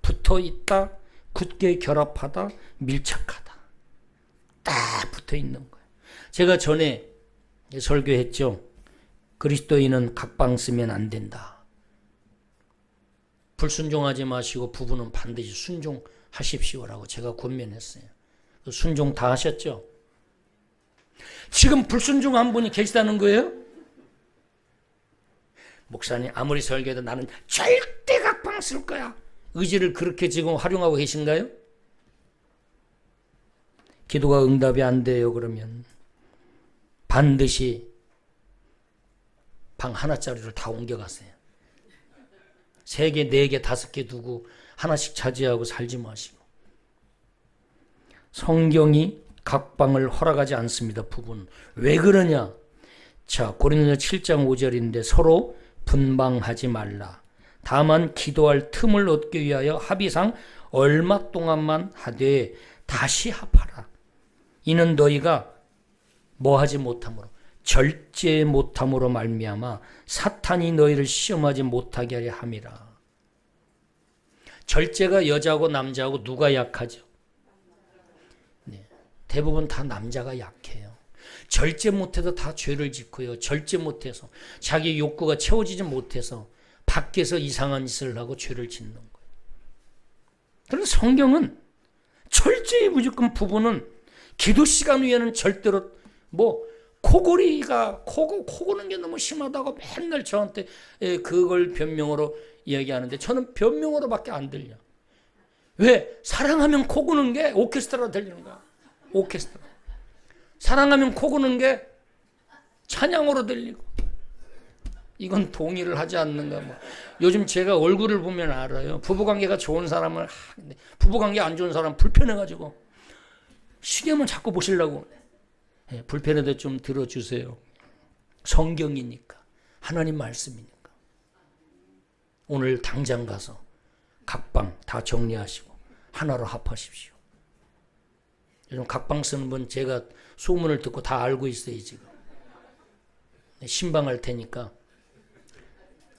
붙어있다, 굳게 결합하다, 밀착하다. 딱 붙어있는 거예요. 제가 전에 설교했죠. 그리스도인은 각방 쓰면 안 된다. 불순종하지 마시고 부부는 반드시 순종하십시오라고 제가 권면했어요. 순종 다 하셨죠? 지금 불순종한 분이 계시다는 거예요? 목사님 아무리 설교해도 나는 절대 각방 쓸 거야. 의지를 그렇게 지금 활용하고 계신가요? 기도가 응답이 안 돼요. 그러면 반드시 방 하나짜리를 다 옮겨가세요. 3개, 4개, 5개 두고 하나씩 차지하고 살지 마시고. 성경이 각방을 허락하지 않습니다. 부부는. 왜 그러냐? 자, 고린도서 7장 5절인데 서로 분방하지 말라. 다만 기도할 틈을 얻기 위하여 합의상 얼마 동안만 하되 다시 합하라. 이는 너희가 뭐하지 못함으로 절제 못함으로 말미암아 사탄이 너희를 시험하지 못하게 하려 함이라. 절제가 여자하고 남자하고 누가 약하죠? 네, 대부분 다 남자가 약해요. 절제 못해서 다 죄를 짓고요. 절제 못해서 자기 욕구가 채워지지 못해서 밖에서 이상한 짓을 하고 죄를 짓는 거예요. 그런데 성경은 철저히 무조건 부부는 기도 시간 위에는 절대로 코골이가 코 고는 게 너무 심하다고 맨날 저한테 그걸 변명으로 이야기하는데 저는 변명으로밖에 안 들려. 왜? 사랑하면 코 고는 게 오케스트라로 들리는 거야. 오케스트라. 사랑하면 코 고는 게 찬양으로 들리고. 이건 동의를 하지 않는가. 요즘 제가 얼굴을 보면 알아요. 부부관계가 좋은 사람을 부부관계 안 좋은 사람 불편해가지고 시계만 자꾸 보시려고. 불편해도 좀 들어주세요. 성경이니까. 하나님 말씀이니까. 오늘 당장 가서 각방 다 정리하시고 하나로 합하십시오. 요즘 각방 쓰는 분 제가 소문을 듣고 다 알고 있어요. 지금. 신방할 테니까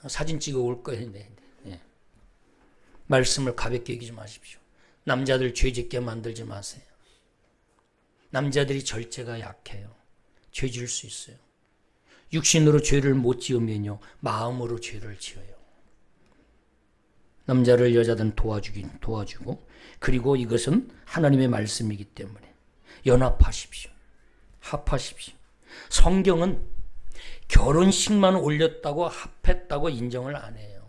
사진 찍어 올 거예요. 네. 말씀을 가볍게 여기지 마십시오. 남자들 죄짓게 만들지 마세요. 남자들이 절제가 약해요. 죄 지을 수 있어요. 육신으로 죄를 못 지으면요. 마음으로 죄를 지어요. 남자를 여자든 도와주고 그리고 이것은 하나님의 말씀이기 때문에 연합하십시오. 합하십시오. 성경은 결혼식만 올렸다고 합했다고 인정을 안 해요.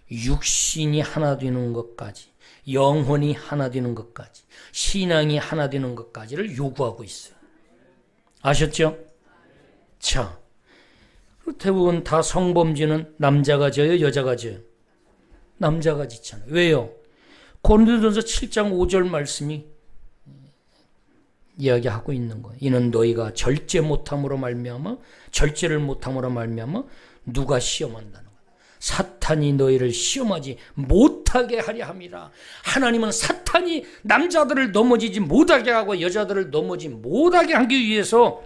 육신이 하나 되는 것까지, 영혼이 하나 되는 것까지, 신앙이 하나 되는 것까지를 요구하고 있어요. 아셨죠? 자, 대부분 다 성범죄는 남자가 져요, 여자가 져요? 남자가 짓잖아요. 왜요? 고린도전서 7장 5절 말씀이 이야기하고 있는 거예요. 이는 너희가 절제 못함으로 말미암아 절제를 못함으로 말미암아 누가 시험한다는 거예요. 사탄이 너희를 시험하지 못하게 하려 함이라. 하나님은 사탄이 남자들을 넘어지지 못하게 하고 여자들을 넘어지지 못하게 하기 위해서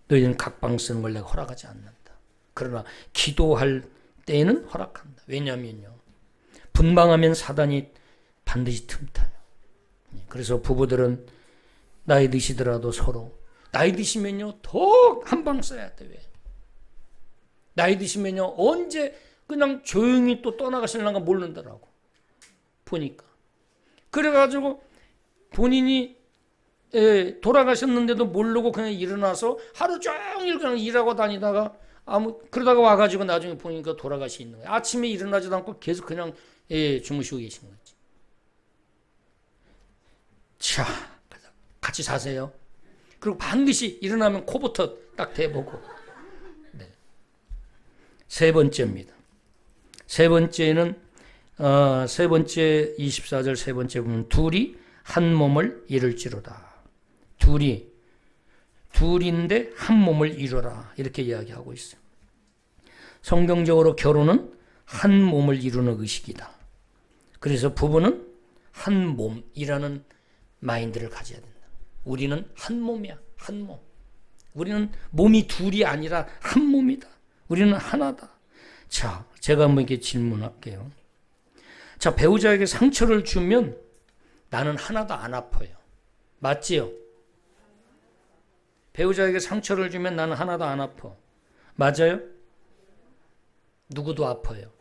너희는 각방 쓰는 걸 내가 허락하지 않는다. 그러나 기도할 때에는 허락한다. 왜냐하면요, 분방하면 사단이 반드시 틈타요. 그래서 부부들은 나이 드시더라도 서로 나이 드시면요 더 한 방 써야 돼. 왜? 나이 드시면요 언제 그냥 조용히 또 떠나가실랑가 모른다라고 보니까. 그래가지고 본인이 돌아가셨는데도 모르고 그냥 일어나서 하루 종일 그냥 일하고 다니다가 그러다가 와가지고 나중에 보니까 돌아가시 있는 거예요. 아침에 일어나지도 않고 계속 그냥 주무시고 계신 거지. 자, 같이 자세요. 그리고 반드시 일어나면 코부터 딱 대보고. 네. 세 번째입니다. 세 번째는 세 번째 24절 세 번째 보면 둘이 한 몸을 이룰지로다. 둘인데 한 몸을 이루라 이렇게 이야기하고 있어요. 성경적으로 결혼은 한 몸을 이루는 의식이다. 그래서 부부는 한 몸이라는 마인드를 가져야 된다. 우리는 한 몸이야. 한 몸. 우리는 몸이 둘이 아니라 한 몸이다. 우리는 하나다. 자, 제가 한번 이렇게 질문할게요. 자, 배우자에게 상처를 주면 나는 하나도 안 아파요. 맞지요? 배우자에게 상처를 주면 나는 하나도 안 아파. 맞아요? 누구도 아파요.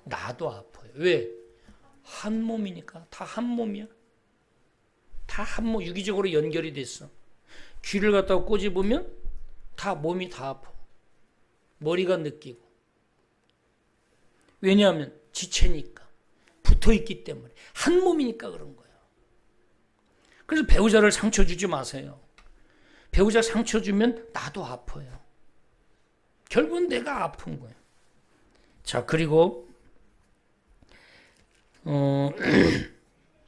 나도 아파요. 왜? 한 몸이니까. 다 한 몸이야. 다 한 몸, 유기적으로 연결이 됐어. 귀를 갖다가 꼬집으면 다 몸이 다 아파. 머리가 느끼고. 왜냐하면 지체니까. 붙어있기 때문에. 한 몸이니까 그런 거예요. 그래서 배우자를 상처 주지 마세요. 배우자 상처 주면 나도 아파요. 결국은 내가 아픈 거예요. 자, 그리고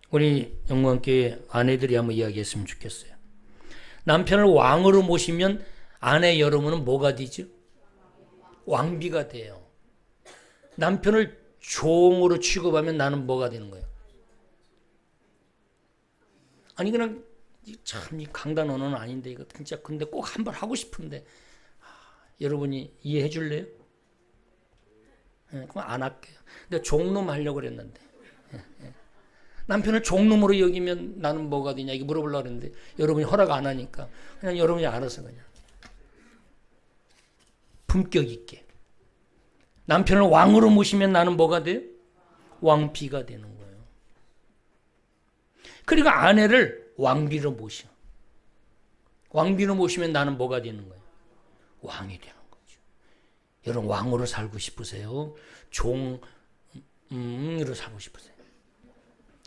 우리 영광교회 아내들이 한번 이야기했으면 좋겠어요. 남편을 왕으로 모시면 아내 여러분은 뭐가 되죠? 왕비가 돼요. 남편을 종으로 취급하면 나는 뭐가 되는 거예요? 아니 그냥 참 이 강단 언어는 아닌데 이거 진짜 근데 꼭 한번 하고 싶은데 여러분이 이해해 줄래요? 그럼 안 할게요. 근데 종놈 하려고 그랬는데 남편을 종놈으로 여기면 나는 뭐가 되냐 이게 물어보려고 했는데 여러분이 허락 안 하니까 그냥 여러분이 알아서 그냥 품격 있게 남편을 왕으로 모시면 나는 뭐가 돼요? 왕비가 되는 거예요. 그리고 아내를 왕비로 모셔. 왕비로 모시면 나는 뭐가 되는 거예요? 왕이 되는 거죠. 여러분 왕으로 살고 싶으세요? 종으로 살고 싶으세요?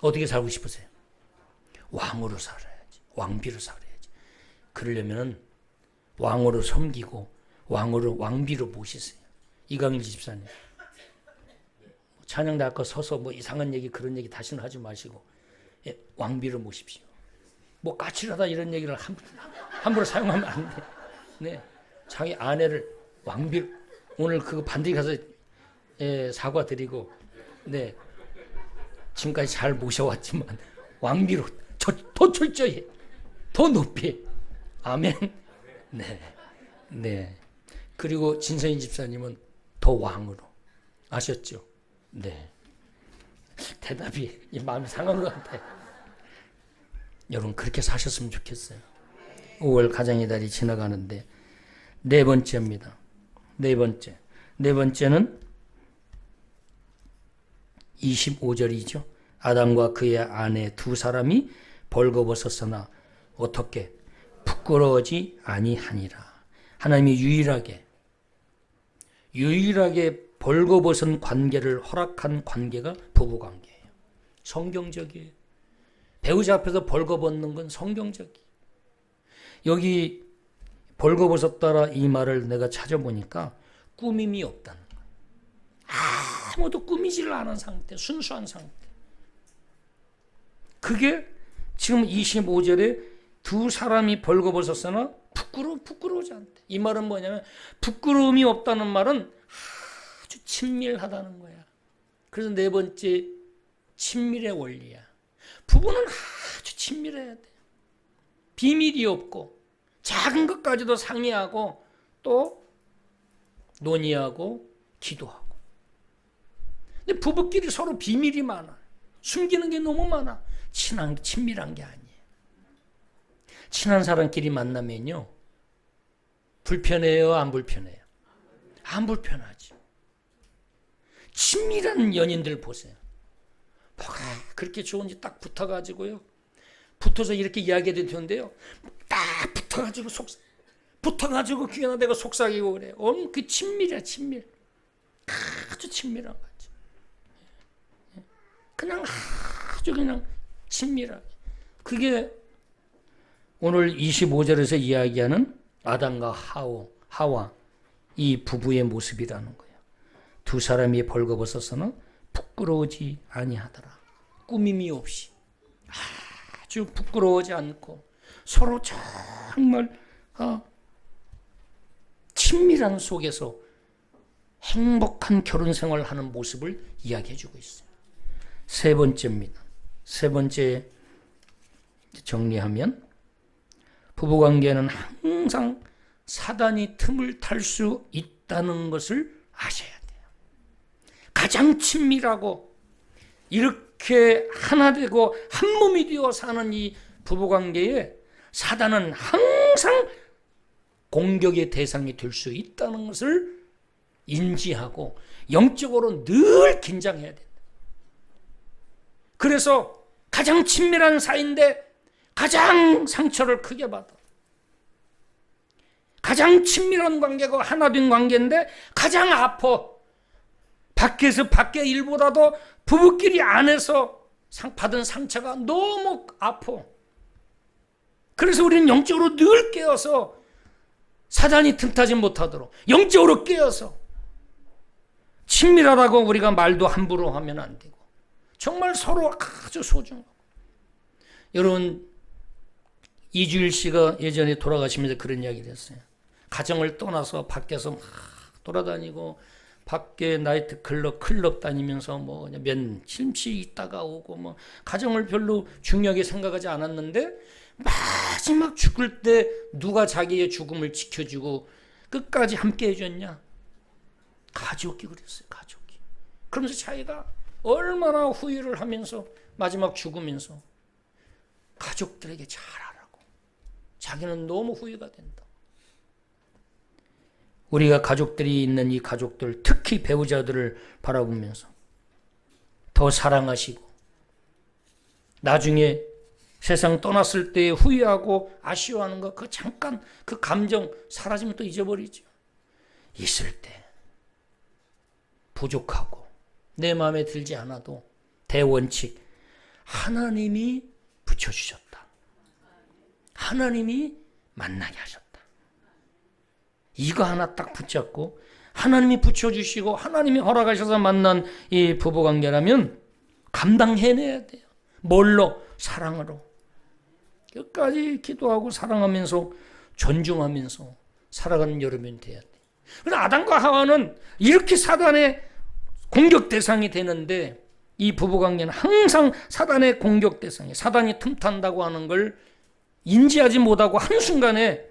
어떻게 살고 싶으세요? 왕으로 살아야지. 왕비로 살아야지. 그러려면 왕으로 섬기고 왕비로 모시세요. 이강일 집사님. 찬양대 아까 서서 뭐 이상한 얘기 그런 얘기 다시는 하지 마시고 왕비로 모십시오. 뭐 까칠하다 이런 얘기를 함부로 사용하면 안 돼. 네, 자기 아내를 왕비로 오늘 그거 반드시 가서 사과드리고 네 지금까지 잘 모셔왔지만 왕비로 더 철저히 더 높이 아멘. 네. 그리고 진서인 집사님은 더 왕으로 아셨죠? 네. 대답이 이 마음이 상한 것 같아요. 여러분 그렇게 사셨으면 좋겠어요. 5월 가정의 달이 지나가는데 네 번째입니다. 네 번째는 25절이죠. 아담과 그의 아내 두 사람이 벌거벗었으나 어떻게 부끄러워지 아니하니라. 하나님이 유일하게 벌거벗은 관계를 허락한 관계가 부부관계예요. 성경적이에요. 배우자 앞에서 벌거벗는 건 성경적이에요. 여기 벌거벗었다라 이 말을 내가 찾아보니까 꾸밈이 없다는 거예요. 아무도 꾸미지를 않은 상태, 순수한 상태. 그게 지금 25절에 두 사람이 벌거벗었으나 부끄러우지 않대. 이 말은 뭐냐면 부끄러움이 없다는 말은 아주 친밀하다는 거야. 그래서 네 번째, 친밀의 원리야. 부부는 아주 친밀해야 돼. 비밀이 없고 작은 것까지도 상의하고 또 논의하고 기도하고. 근데 부부끼리 서로 비밀이 많아. 숨기는 게 너무 많아. 친밀한 게 아니에요. 친한 사람끼리 만나면요, 불편해요, 안 불편해요? 안 불편하지. 친밀한 연인들 보세요. 뭐가 그렇게 좋은지 딱 붙어가지고요, 붙어서 이렇게 이야기해도 되는데요, 딱 붙어가지고 귀에나 대고 속삭이고 그래요. 그 친밀이야, 친밀. 아주 친밀한 거지. 그냥 아주 그냥 친밀하게. 그게 오늘 25절에서 이야기하는 아담과 하와 이 부부의 모습이라는 거예요. 두 사람이 벌거벗었으나 부끄러우지 아니하더라. 꾸밈이 없이 아주 부끄러워하지 않고 서로 정말 친밀한 속에서 행복한 결혼 생활을 하는 모습을 이야기해주고 있어요. 세 번째입니다. 세 번째 정리하면, 부부관계는 항상 사단이 틈을 탈 수 있다는 것을 아셔야 돼요. 가장 친밀하고 이렇게 하나 되고 한 몸이 되어 사는 이 부부관계에 사단은 항상 공격의 대상이 될 수 있다는 것을 인지하고 영적으로 늘 긴장해야 된다. 그래서 가장 친밀한 사이인데 가장 상처를 크게 받아. 가장 친밀한 관계가 하나 된 관계인데 가장 아파. 밖의 일보다도 부부끼리 안에서 받은 상처가 너무 아파. 그래서 우리는 영적으로 늘 깨어서 사단이 틈타지 못하도록 영적으로 깨어서, 친밀하다고 우리가 말도 함부로 하면 안 되고 정말 서로 아주 소중하고. 여러분, 이주일 씨가 예전에 돌아가시면서 그런 이야기를 했어요. 가정을 떠나서 밖에서 막 돌아다니고 밖에 나이트 클럽 다니면서 뭐 며칠씩 있다가 오고, 뭐 가정을 별로 중요하게 생각하지 않았는데 마지막 죽을 때 누가 자기의 죽음을 지켜주고 끝까지 함께 해줬냐? 가족이 그랬어요. 가족이. 그러면서 자기가 얼마나 후회를 하면서 마지막 죽으면서 가족들에게 잘하라고. 자기는 너무 후회가 된다. 우리가 가족들이 있는 이 가족들, 특히 배우자들을 바라보면서 더 사랑하시고, 나중에 세상 떠났을 때 후회하고 아쉬워하는 거, 그 잠깐 그 감정 사라지면 또 잊어버리죠. 있을 때 부족하고 내 마음에 들지 않아도 대원칙, 하나님이 붙여주셨다. 하나님이 만나게 하셨다. 이거 하나 딱 붙잡고 하나님이 붙여주시고 하나님이 허락하셔서 만난 이 부부관계라면 감당해내야 돼요. 뭘로? 사랑으로. 끝까지 기도하고 사랑하면서 존중하면서 살아가는 여러분이 돼야 돼요. 그래서 아담과 하와는 이렇게 사단의 공격 대상이 되는데, 이 부부관계는 항상 사단의 공격 대상이에요. 사단이 틈탄다고 하는 걸 인지하지 못하고 한순간에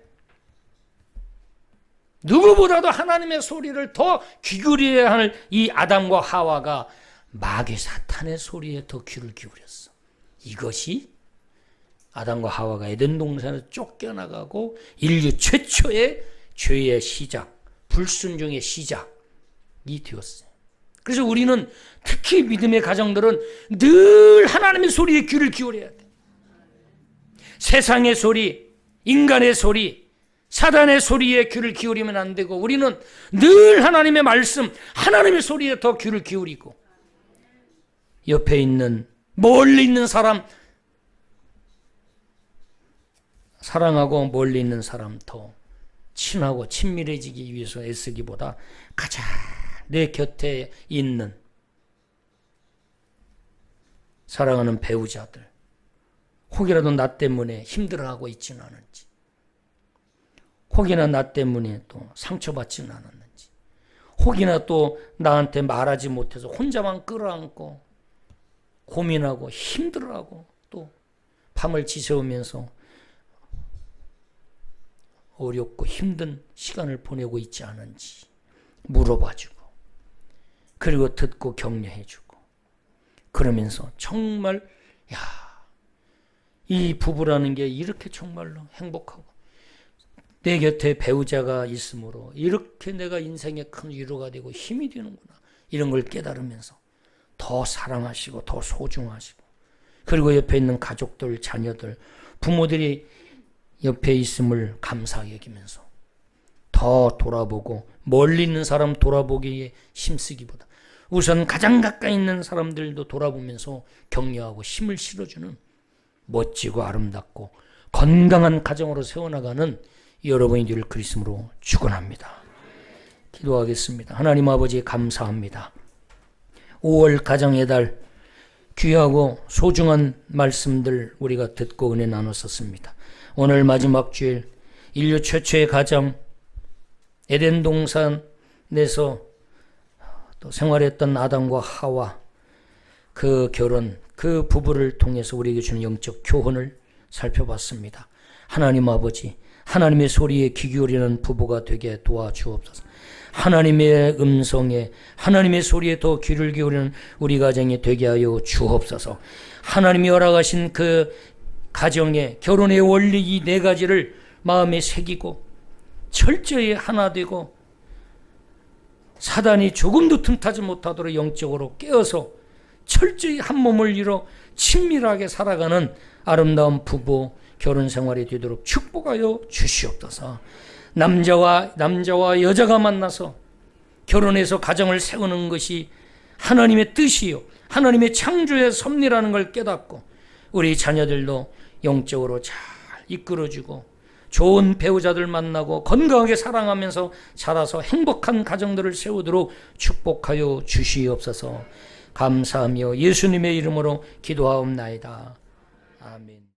누구보다도 하나님의 소리를 더 귀 기울여야 할 이 아담과 하와가 마귀 사탄의 소리에 더 귀를 기울였어. 이것이 아담과 하와가 에덴 동산에서 쫓겨나가고 인류 최초의 죄의 시작, 불순종의 시작이 되었어요. 그래서 우리는 특히 믿음의 가정들은 늘 하나님의 소리에 귀를 기울여야 돼. 세상의 소리, 인간의 소리, 사단의 소리에 귀를 기울이면 안 되고, 우리는 늘 하나님의 말씀, 하나님의 소리에 더 귀를 기울이고, 옆에 있는, 멀리 있는 사람, 사랑하고 멀리 있는 사람 더 친하고 친밀해지기 위해서 애쓰기보다 가장 내 곁에 있는 사랑하는 배우자들, 혹이라도 나 때문에 힘들어하고 있지는 않은지, 혹이나 나 때문에 또 상처받지는 않았는지, 혹이나 또 나한테 말하지 못해서 혼자만 끌어안고 고민하고 힘들어하고 또 밤을 지새우면서 어렵고 힘든 시간을 보내고 있지 않은지 물어봐주고, 그리고 듣고 격려해주고, 그러면서 정말 이 부부라는 게 이렇게 정말로 행복하고 내 곁에 배우자가 있으므로 이렇게 내가 인생의 큰 위로가 되고 힘이 되는구나, 이런 걸 깨달으면서 더 사랑하시고 더 소중하시고, 그리고 옆에 있는 가족들, 자녀들, 부모들이 옆에 있음을 감사히 여기면서 더 돌아보고, 멀리 있는 사람 돌아보기에 힘쓰기보다 우선 가장 가까이 있는 사람들도 돌아보면서 격려하고 힘을 실어주는 멋지고 아름답고 건강한 가정으로 세워나가는 여러분이 될 그리스도로 축원합니다. 기도하겠습니다. 하나님 아버지, 감사합니다. 5월 가정의 달, 귀하고 소중한 말씀들 우리가 듣고 은혜 나눴었습니다. 오늘 마지막 주일, 인류 최초의 가정 에덴 동산에서 또 생활했던 아담과 하와, 그 결혼, 그 부부를 통해서 우리에게 주는 영적 교훈을 살펴봤습니다. 하나님 아버지, 하나님의 소리에 귀 기울이는 부부가 되게 도와주옵소서. 하나님의 음성에, 하나님의 소리에 더 귀를 기울이는 우리 가정이 되게 하여 주옵소서. 하나님이 허락하신 그 가정의 결혼의 원리 이 네 가지를 마음에 새기고 철저히 하나 되고 사단이 조금도 틈타지 못하도록 영적으로 깨어서 철저히 한 몸을 이뤄 친밀하게 살아가는 아름다운 부부 결혼 생활이 되도록 축복하여 주시옵소서. 남자와 여자가 만나서 결혼해서 가정을 세우는 것이 하나님의 뜻이요, 하나님의 창조의 섭리라는 걸 깨닫고 우리 자녀들도 영적으로 잘 이끌어주고 좋은 배우자들 만나고 건강하게 사랑하면서 자라서 행복한 가정들을 세우도록 축복하여 주시옵소서. 감사하며 예수님의 이름으로 기도하옵나이다. 아멘.